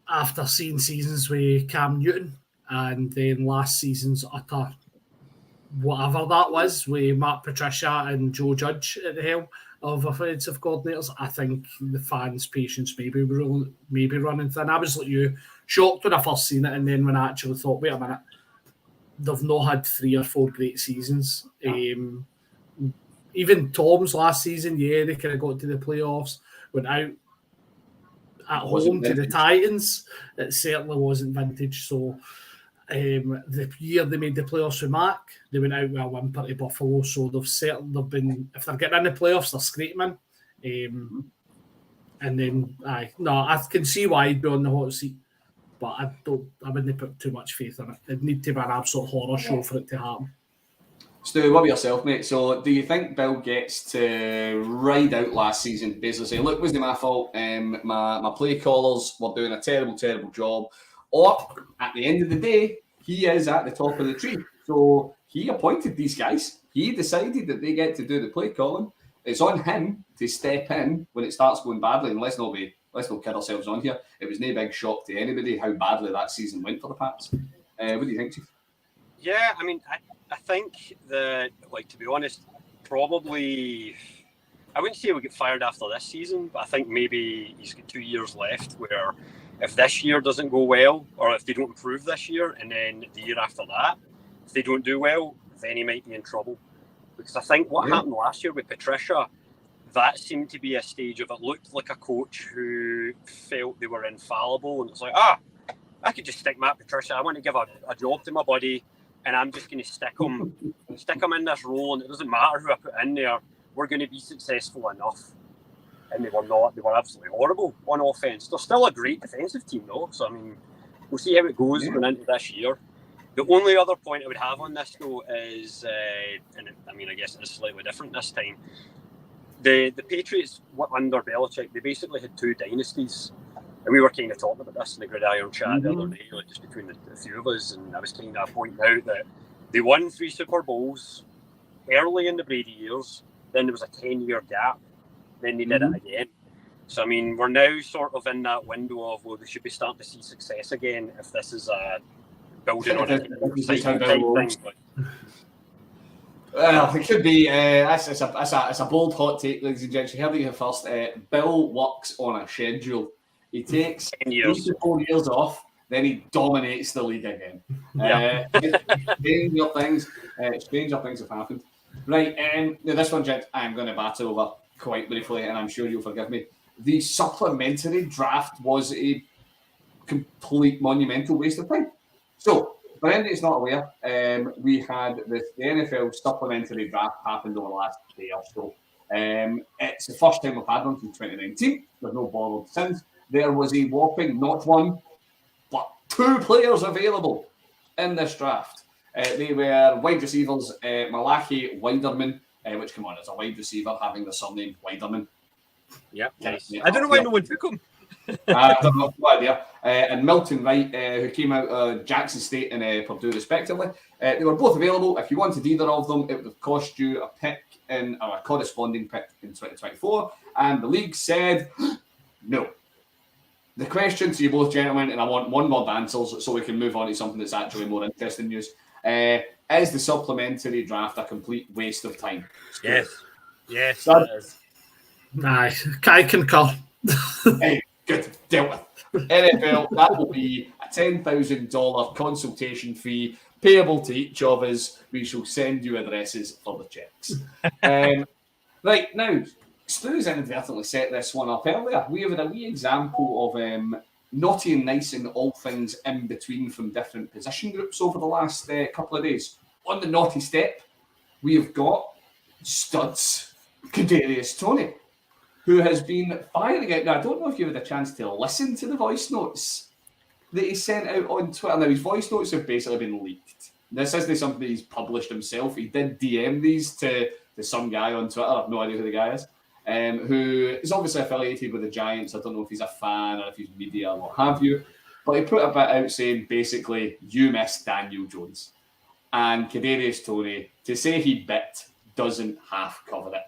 after seeing seasons with Cam Newton and then last season's utter whatever that was with Matt Patricia and Joe Judge at the helm of offensive coordinators. I think the fans' patience may be running thin. I was like you, shocked when I first seen it, and then when I actually thought, wait a minute, they've not had 3 or 4 great seasons. Even Tom's last season, yeah, they kind of got to the playoffs, went out at home to the Titans. It certainly wasn't vintage. So the year they made the playoffs with Mac, they went out with a whimper to Buffalo. So they've been, if they're getting in the playoffs, they're scraping him. And then I can see why he'd be on the hot seat, but I wouldn't put too much faith in it. It'd need to be an absolute horror show for it to happen. Stu, what about yourself, mate? So, do you think Bill gets to ride out last season, basically say, look, it wasn't my fault, my play callers were doing a terrible, terrible job, or at the end of the day, he is at the top of the tree. So, he appointed these guys. He decided that they get to do the play calling. It's on him to step in when it starts going badly, and let's not kid ourselves on here. It was no big shock to anybody how badly that season went for the Pats. What do you think, Chief? Yeah, I mean, I think that, like, to be honest, probably, I wouldn't say he'll get fired after this season, but I think maybe he's got 2 years left where if this year doesn't go well, or if they don't improve this year, and then the year after that, if they don't do well, then he might be in trouble. Because I think what happened last year with Patricia, that seemed to be a stage of it looked like a coach who felt they were infallible, and it's like, I could just stick Matt Patricia. I want to give a job to my buddy, and I'm just going to stick him in this role, and it doesn't matter who I put in there. We're going to be successful enough. And they were not. They were absolutely horrible on offense. They're still a great defensive team, though. So, I mean, we'll see how it goes going into this year. The only other point I would have on this, though, is, and I mean, I guess it's slightly different this time. The Patriots, under Belichick, they basically had 2 dynasties. And we were kind of talking about this in the Gridiron chat the other day, like just between the few of us, and I was kind of pointing out that they won 3 Super Bowls early in the Brady years, then there was a 10-year gap, then they did it again. So, I mean, we're now sort of in that window of, well, they should be starting to see success again if this is building on it. Well, it could be. It's a bold hot take, ladies and gents. You heard it here first. Bill works on a schedule. He takes 3 to 4 years off, then he dominates the league again. Stranger things have happened. Right, now this one, gent, I'm going to bat over quite briefly, and I'm sure you'll forgive me. The supplementary draft was a complete monumental waste of time. So, for anybody that's not aware, we had the NFL supplementary draft happened over the last day or so. It's the first time we've had one since 2019. There's no borrowed since. There was a whopping, not one, but 2 players available in this draft. They were wide receivers, Malachi Widerman, which, come on, as a wide receiver, having the surname Widerman. Yeah, nice. I don't know why no one took him. I don't know, no idea. And Milton Wright, who came out of Jackson State and Purdue, respectively. They were both available. If you wanted either of them, it would have cost you a pick or a corresponding pick in 2024. And the league said no. The question to you both, gentlemen, and I want one-word answers so we can move on to something that's actually more interesting news. Is the supplementary draft a complete waste of time? Yes. Yes, it is. Aye, I concur. Hey, good, dealt with. NFL, that will be a $10,000 consultation fee payable to each of us. We shall send you addresses for the checks. Right, now, Stu's inadvertently set this one up earlier. We have a wee example of naughty and nice and all things in between from different position groups over the last couple of days. On the naughty step, we have got studs, Kadarius Toney, who has been firing out. Now, I don't know if you had a chance to listen to the voice notes that he sent out on Twitter. Now, his voice notes have basically been leaked. This isn't something he's published himself. He did DM these to some guy on Twitter. I have no idea who the guy is, who is obviously affiliated with the Giants. I don't know if he's a fan or if he's media or what have you. But he put a bit out saying, basically, you missed Daniel Jones. And Kadarius Toney, to say he bit, doesn't half cover it.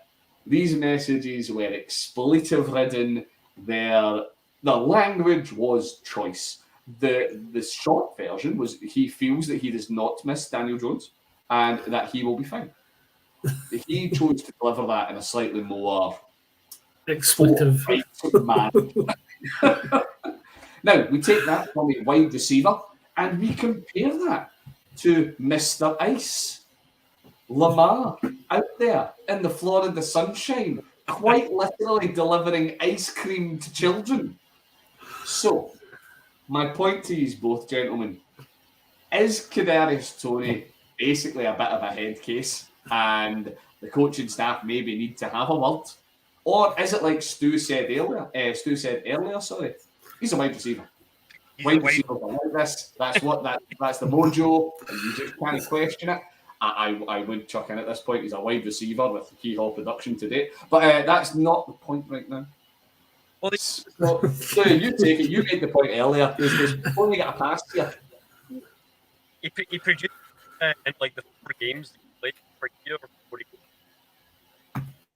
These messages were expletive-ridden. The language was choice. The short version was he feels that he does not miss Daniel Jones and that he will be fine. He chose to deliver that in a slightly more expletive manner. Now, we take that from a wide receiver and we compare that to Mr. Ice. Lamar out there in the Florida sunshine, quite literally delivering ice cream to children. So, my point to you both, gentlemen, is Kadarius Toney basically a bit of a head case and the coaching staff maybe need to have a word? Or is it like Stu said earlier, he's a wide receiver. Wide receivers are like this. That's the mojo, and you just can't question it. I would chuck in at this point. He's a wide receiver with Keyhole production today. But that's not the point right now. Well, so you take it. You made the point earlier. There's only got a pass here. He produced in like the 4 games that he played per year.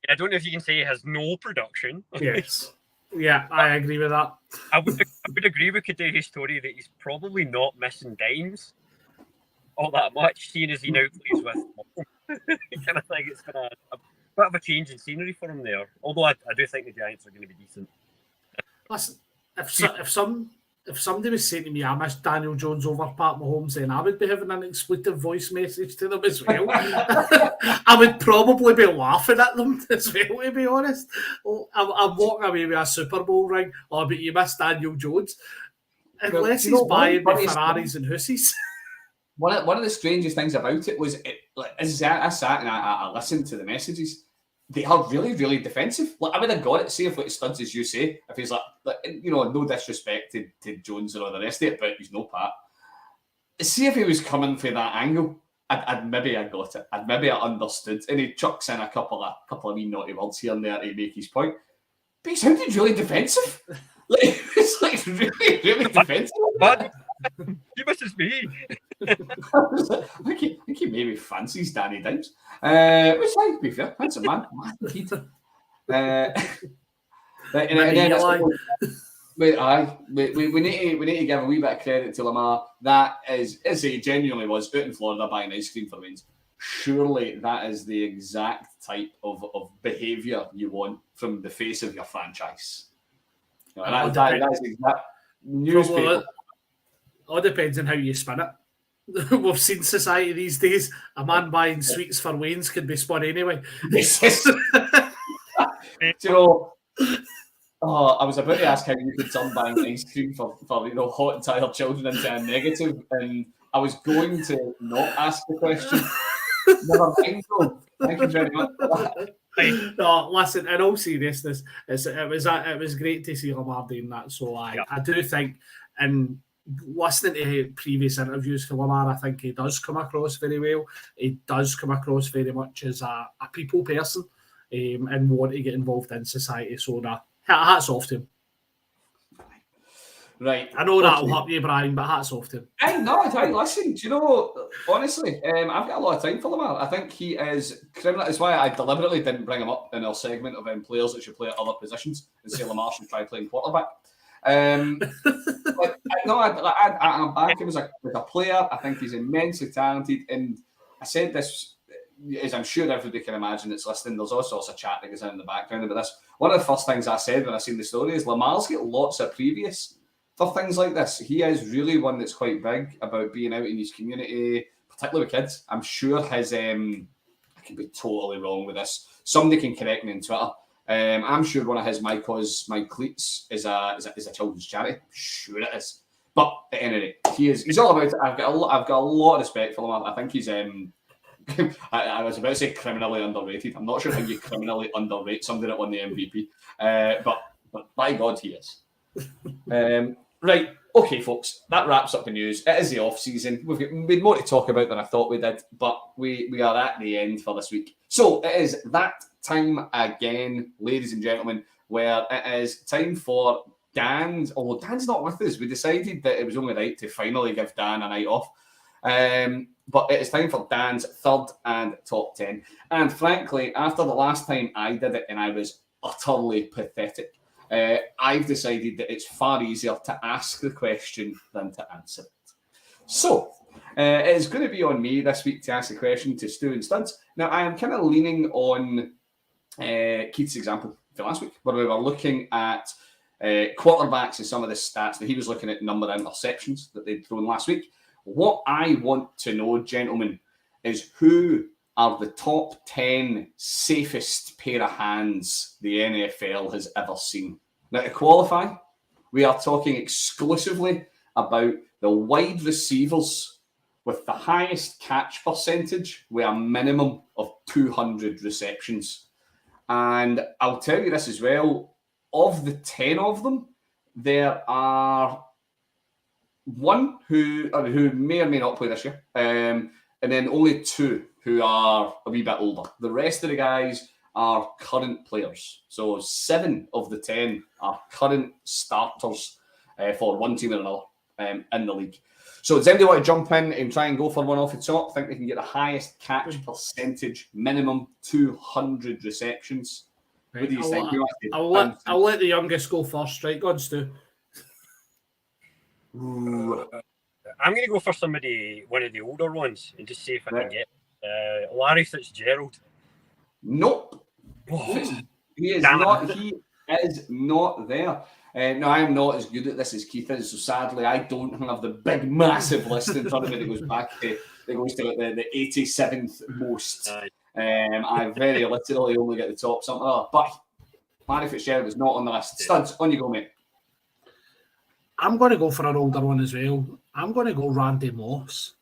I don't know if you can say he has no production. Yes. Yeah, I agree with that. I would agree with Kadarius Toney that he's probably not missing dimes all that much, seeing as he now plays with. Kind of think it's been a bit of a change in scenery for him there. Although I do think the Giants are going to be decent. Listen, if somebody was saying to me, I miss Daniel Jones over Pat Mahomes, then I would be having an expletive voice message to them as well. I would probably be laughing at them as well, to be honest. I'm walking away with a Super Bowl ring. Oh, but you miss Daniel Jones. Unless he's buying me Ferraris and hussies. One of the strangest things about it was, as I sat and I listened to the messages, they are really, really defensive. Like, I would have got it, see if studs, as you say, if he's like no disrespect to Jones or all the rest of it, but he's no Pat. See if he was coming for that angle, I'd maybe I got it. I'd maybe I understood. And he chucks in a couple of wee naughty words here and there to make his point. But he sounded really defensive. Like, it's like really, really defensive. But he misses me. I think he maybe fancies Danny Dimes. Which, like, to be fair, handsome man. We need to give a wee bit of credit to Lamar. That is, as he genuinely was out in Florida buying ice cream for wings. Surely that is the exact type of behaviour you want from the face of your franchise. That's exact newspaper. All depends on how you spin it. We've seen society these days. A man buying sweets for Wayne's could be spun anyway. So, I was about to ask how you could turn buying ice cream for hot and tired children into a negative, and I was going to not ask the question. Never mind, though. Thank you very much for that. No, listen, in all seriousness, it was great to see Lamar doing that. So I do think, and listening to previous interviews for Lamar, I think he does come across very well. He does come across very much as a people person and want to get involved in society. So hats off to him. Right. I know that'll hurt you, Brian, but hats off to him. Listen, do you know, honestly, I've got a lot of time for Lamar. I think he is criminal. That's why I deliberately didn't bring him up in our segment of players that should play at other positions and say Lamar should try playing quarterback. I'm back him as a player. I think he's immensely talented. And I said this, as I'm sure everybody can imagine that's listening, there's all sorts of chat that goes on in the background about this. One of the first things I said when I seen the story is Lamar's got lots of previous for things like this. He is really one that's quite big about being out in his community, particularly with kids. I'm sure his, I could be totally wrong with this. Somebody can correct me on Twitter. I'm sure one of his My Cause, My Cleats is a children's charity. I'm sure it is. But at any rate, he's all about it. I've got a lot of respect for him. I think he's I was about to say criminally underrated. I'm not sure how you criminally underrate somebody that won the MVP. But by God, he is. Right, okay, folks, that wraps up the news. It is the off season. We've more to talk about than I thought we did, but we are at the end for this week. So it is that time again, ladies and gentlemen, where it is time for Dan's. Although Dan's not with us, we decided that it was only right to finally give Dan a night off. But it is time for Dan's third and top 10. And frankly, after the last time I did it and I was utterly pathetic, I've decided that it's far easier to ask the question than to answer it. So it's going to be on me this week to ask the question to Stu and Studs. Now, I am kind of leaning on Keith's example for last week, where we were looking at quarterbacks and some of the stats that he was looking at, number of interceptions that they'd thrown last week. What I want to know, gentlemen, is who are the top 10 safest pair of hands the NFL has ever seen. Now, to qualify, we are talking exclusively about the wide receivers with the highest catch percentage with a minimum of 200 receptions. And I'll tell you this as well, of the 10 of them, there are one who may or may not play this year, and then only two who are a wee bit older. The rest of the guys are current players. So 7 of the 10 are current starters for one team or another in the league. So does anybody want to jump in and try and go for one off the top? I think they can get the highest catch percentage, minimum 200 receptions. Right. What do you think? I'll let the youngest go first, right? Go on, Stu. I'm going to go for one of the older ones, and just see if I can get Larry Fitzgerald. Nope. He is not. He is not there. No, I am not as good at this as Keith is. So sadly, I don't have the big, massive list in front of me that goes back to the 87th most. I very literally only get the top something. But Larry Fitzgerald is not on the list. Studs, on you go, mate. I'm going to go for an older one as well. I'm going to go Randy Moss.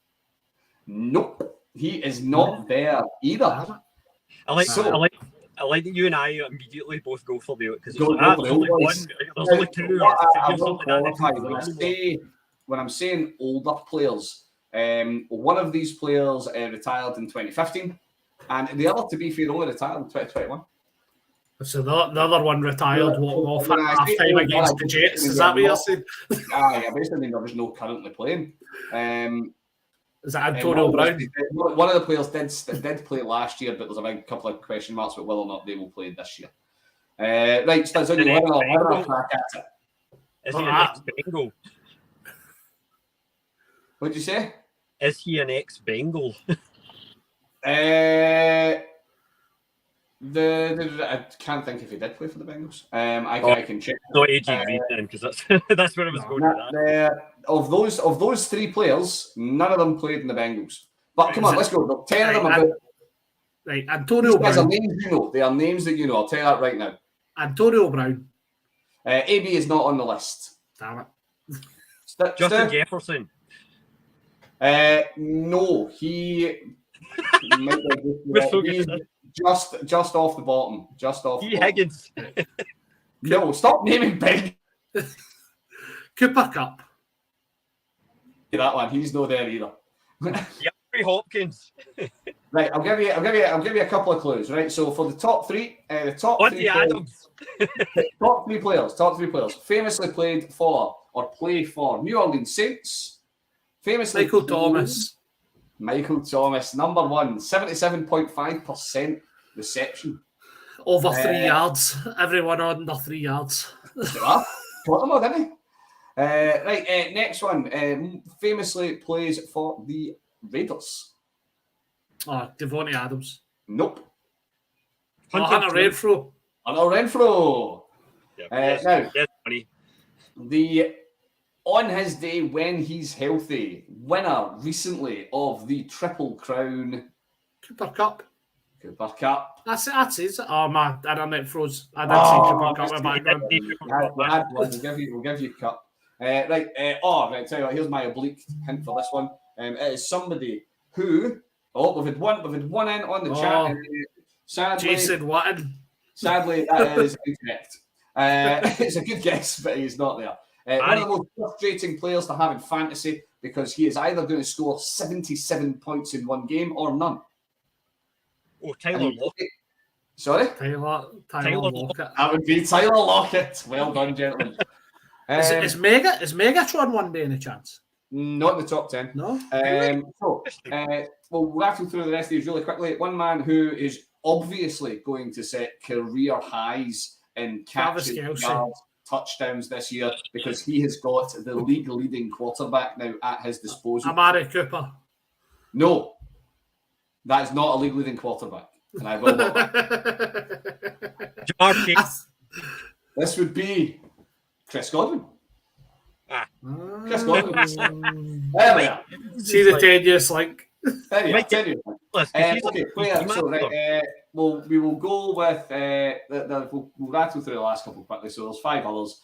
Nope, he is not there either. I like that you and I immediately both go for the because there's only two. I will qualify when I'm saying older players. One of these players retired in 2015, and the other, to be fair, only retired in 2021. So the other one retired, walked off at half time against the Jets. Is that what you're saying? I basically mean there was no currently playing. Is that Antonio Brown? One of the players did play last year, but there's a big couple of question marks about whether or not they will play this year. Right, so you want to crack at it? Is he an ex-Bengal? What did you say? Is he an ex-Bengal? I can't think if he did play for the Bengals. I can check. No AJ then, because that's where I was going with that. Of those 3 players, none of them played in the Bengals. But come on, let's go. 10 of them. Right, Antonio Brown. Are names you know. They are names that you know. I'll tell you that right now. Antonio Brown. AB is not on the list. Damn it. Justin Jefferson. No, he might We're so be good at just off the bottom. Just off the T. bottom. Higgins. No, stop naming big. Cooper Cup. That one, he's no there either. Yeah, Hopkins. Right, I'll give you a couple of clues. Right, so for the top three, top three Adams. top three players, famously played for or play for New Orleans Saints. Famously, Michael Thomas, number one, 77.5% reception. Over 3 yards. Everyone under 3 yards. Got them all, didn't he? Right, next one. Famously plays for the Raiders. Oh, Devontae Adams. Nope. Hunter Renfro. Now, on his day when he's healthy, winner recently of the Triple Crown Cooper Cup. That's it. Oh, my internet froze. I did say Cooper Cup in my background. We'll give you Cup. Right, tell you what, here's my oblique hint for this one. It is somebody who, we've had one in on the chat. Sadly, Jason Witten. Sadly, that is incorrect. It's a good guess, but he's not there. One of the most frustrating players to have in fantasy because he is either going to score 77 points in one game or none. Oh, Tyler Lockett. Sorry? Tyler Lockett. That would be Tyler Lockett. Well done, gentlemen. Is Megatron one day any chance? Not in the top 10. No. We'll rattle through the rest of these really quickly. One man who is obviously going to set career highs in catches, yards, touchdowns this year because he has got the league leading quarterback now at his disposal. Amari Cooper. No, that is not a league leading quarterback, and I will not. Jamar Chase. This would be Chris Godwin. Chris Godwin. There we are. See the 10-year link. There you are. 10 years. We will go with we'll rattle through the last couple quickly. So there's 5 others.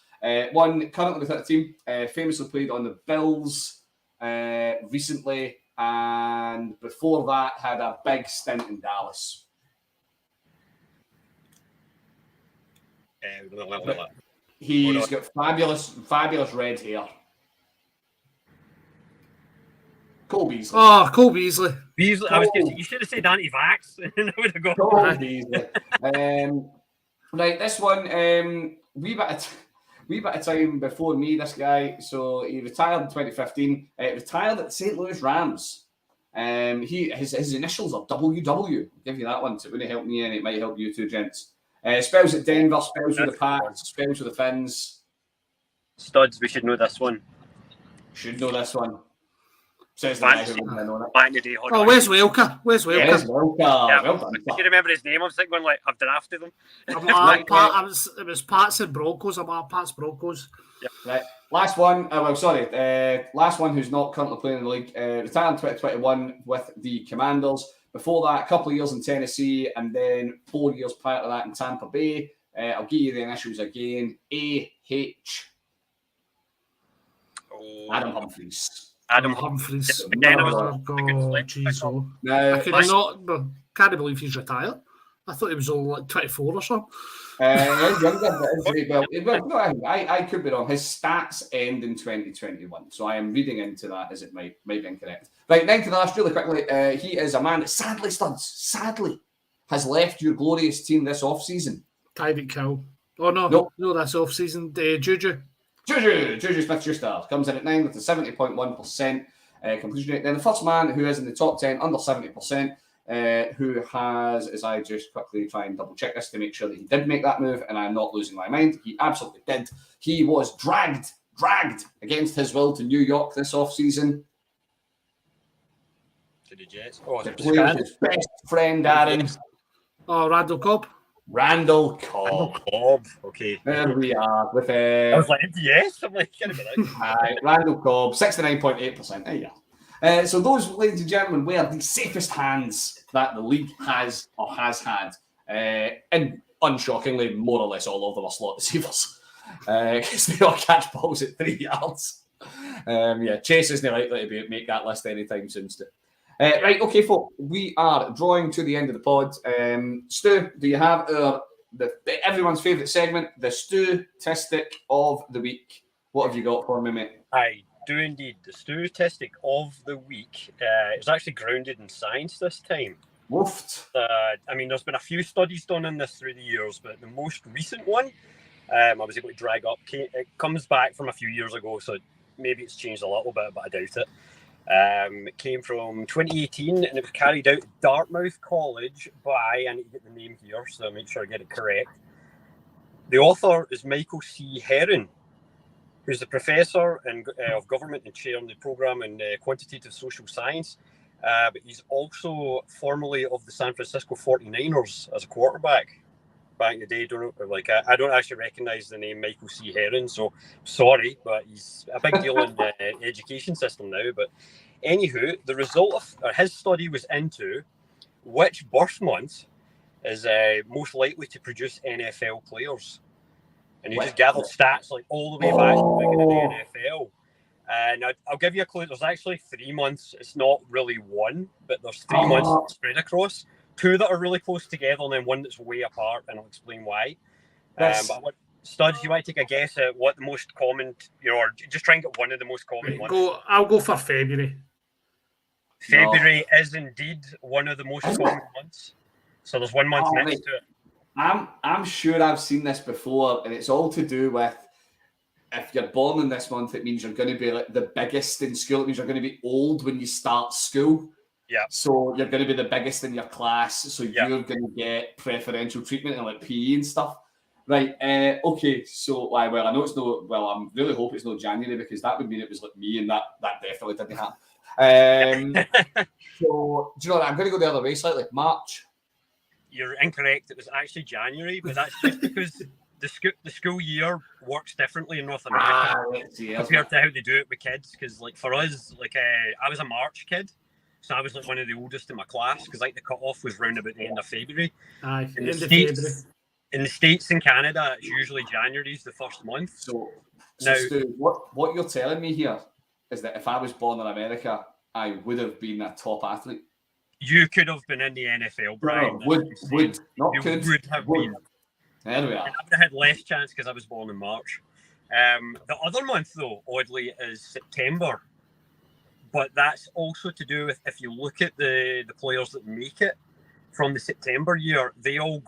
One currently with that team, famously played on the Bills recently, and before that had a big stint in Dallas. He's got fabulous red hair. Cole Beasley. Oh, Cole Beasley. I was going to say, you should have said anti-vax. And I would have gone. Cole Beasley. Right, this one, wee bit of time before me, this guy. So he retired in 2015. Retired at the St. Louis Rams. His initials are WW. I'll give you that one. So it wouldn't help me and it might help you too, gents. Spells at Denver, spells with the Pats, spells with the Finns. Studs, we should know this one. Should know this one. Says the guy who wouldn't know it. Back in the day. Oh, where's Welker? Yeah, Welker. Yeah, Well done. I can remember his name. I was thinking, I've drafted him. It was Pats and Broncos. Pats Broncos. Yep. Right. Last one. Last one who's not currently playing in the league. Retired in 2021 with the Commanders. Before that, a couple of years in Tennessee, and then 4 years prior to that in Tampa Bay. I'll give you the initials again. A-H. Adam Humphries. Humphries. Can't believe he's retired. I thought he was only like 24 or something. He's younger, I could be wrong. His stats end in 2021, so I am reading into that as it might be incorrect. Right, then to the last really quickly. He is a man that sadly has left your glorious team this off-season. Tyreek Hill. Oh no, that's off-season. Juju Smith-Schuster comes in at 9 with a 70.1% completion rate. Then the first man who is in the top 10 under 70%, who has, as I just quickly try and double check this to make sure that he did make that move, and I'm not losing my mind. He absolutely did. He was dragged against his will to New York this off-season. To the Jets. To play with his best friend, Aaron. Oh, Randall Cobb. Randall Cobb. Okay. There we are. With I was like, yes. I'm like, can't be right. Randall Cobb, 69.8%. There you are. So those, ladies and gentlemen, were the safest hands that the league has or has had. And unshockingly, more or less all of them are slot receivers. Because they all catch balls at 3 yards. Chase isn't likely to make that list anytime soon, Stu. Right, okay, folks, we are drawing to the end of the pod. Stu, do you have everyone's favourite segment, the Stu-tistic of the week? What have you got for me, mate? I do indeed. The Stu-tistic of the week is actually grounded in science this time. Woofed. There's been a few studies done on this through the years, but the most recent one I was able to drag up. It comes back from a few years ago, so maybe it's changed a little bit, but I doubt it. It came from 2018 and it was carried out at Dartmouth College by, I need to get the name here so I'll make sure I get it correct. The author is Michael C. Herron, who's a professor of government and chair in the programme in quantitative social science. But he's also formerly of the San Francisco 49ers as a quarterback back in the day. I don't actually recognise the name Michael C. Herron, so sorry, but he's a big deal in the education system now. But anywho, the result of his study was into which birth month is most likely to produce NFL players. And he just gathered stats like all the way back to the beginning of the NFL. And I'll give you a clue. There's actually 3 months. It's not really one, but there's 3 months spread across. 2 that are really close together, and then 1 that's way apart, and I'll explain why. Studs, you might take a guess at what the most common, or just try and get one of the most common ones. I'll go for February. February is indeed one of the most common months. So there's 1 month next to it. I'm sure I've seen this before, and it's all to do with if you're born in this month, it means you're going to be like the biggest in school. It means you're going to be old when you start school. Yeah. So you're going to be the biggest in your class. So you're going to get preferential treatment and like PE and stuff. Right. Okay. So I know it's no. Well, I really hope it's no January because that would mean it was like me, and that definitely didn't happen. So do you know what? I'm going to go the other way slightly. March. You're incorrect. It was actually January, but that's just because the school year works differently in North America compared to how they do it with kids. Because like for us, I was a March kid, so I was like one of the oldest in my class because like the cutoff was round about the end of February. In the States and Canada, it's usually January is the first month. So now, Stu, what you're telling me here is that if I was born in America, I would have been a top athlete. You could have been in the NFL, Brian. Would been. There we are. I would have had less chance because I was born in March. The other month, though, oddly, is September. But that's also to do with if you look at the players that make it from the September year, they all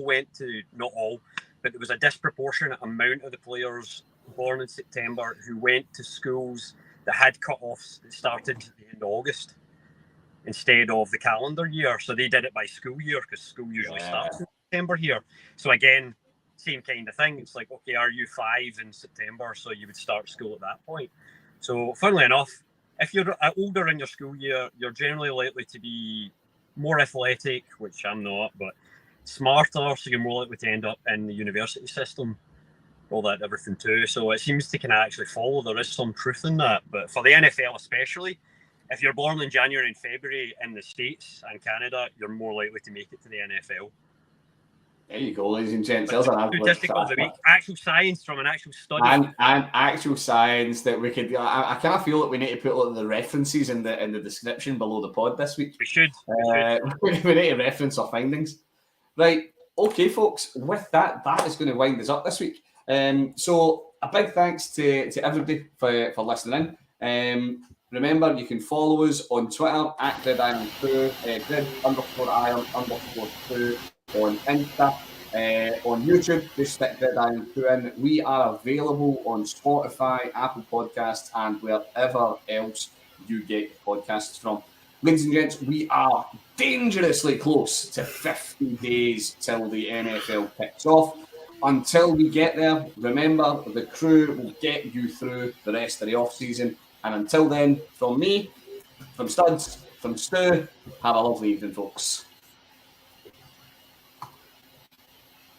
went to, not all, but there was a disproportionate amount of the players born in September who went to schools that had cut-offs that started at the end of August instead of the calendar year. So they did it by school year because school usually starts in September here. So again, same kind of thing. It's like, okay, are you 5 in September? So you would start school at that point. So funnily enough, if you're older in your school year, you're generally likely to be more athletic, which I'm not, but smarter. So you're more likely to end up in the university system, all that, everything too. So it seems to kind of actually follow. There is some truth in that. But for the NFL especially, if you're born in January and February in the States and Canada, you're more likely to make it to the NFL. There you go, ladies and gents. There's an statistic of the week. Actual science from an actual study. And actual science that we could. I kind of feel that we need to put the references in the description below the pod this week. We should. We need to reference our findings. Right. Okay, folks. With that is going to wind us up this week. So a big thanks to everybody for listening in. Remember, you can follow us on Twitter at @GridIronCrew, grid_iron_crew on Insta, on YouTube, just stick Gridiron Crew in. We are available on Spotify, Apple Podcasts, and wherever else you get podcasts from. Ladies and gents, we are dangerously close to 50 days till the NFL kicks off. Until we get there, remember, the crew will get you through the rest of the off-season. And until then, from me, from Studs, from Stu, have a lovely evening, folks.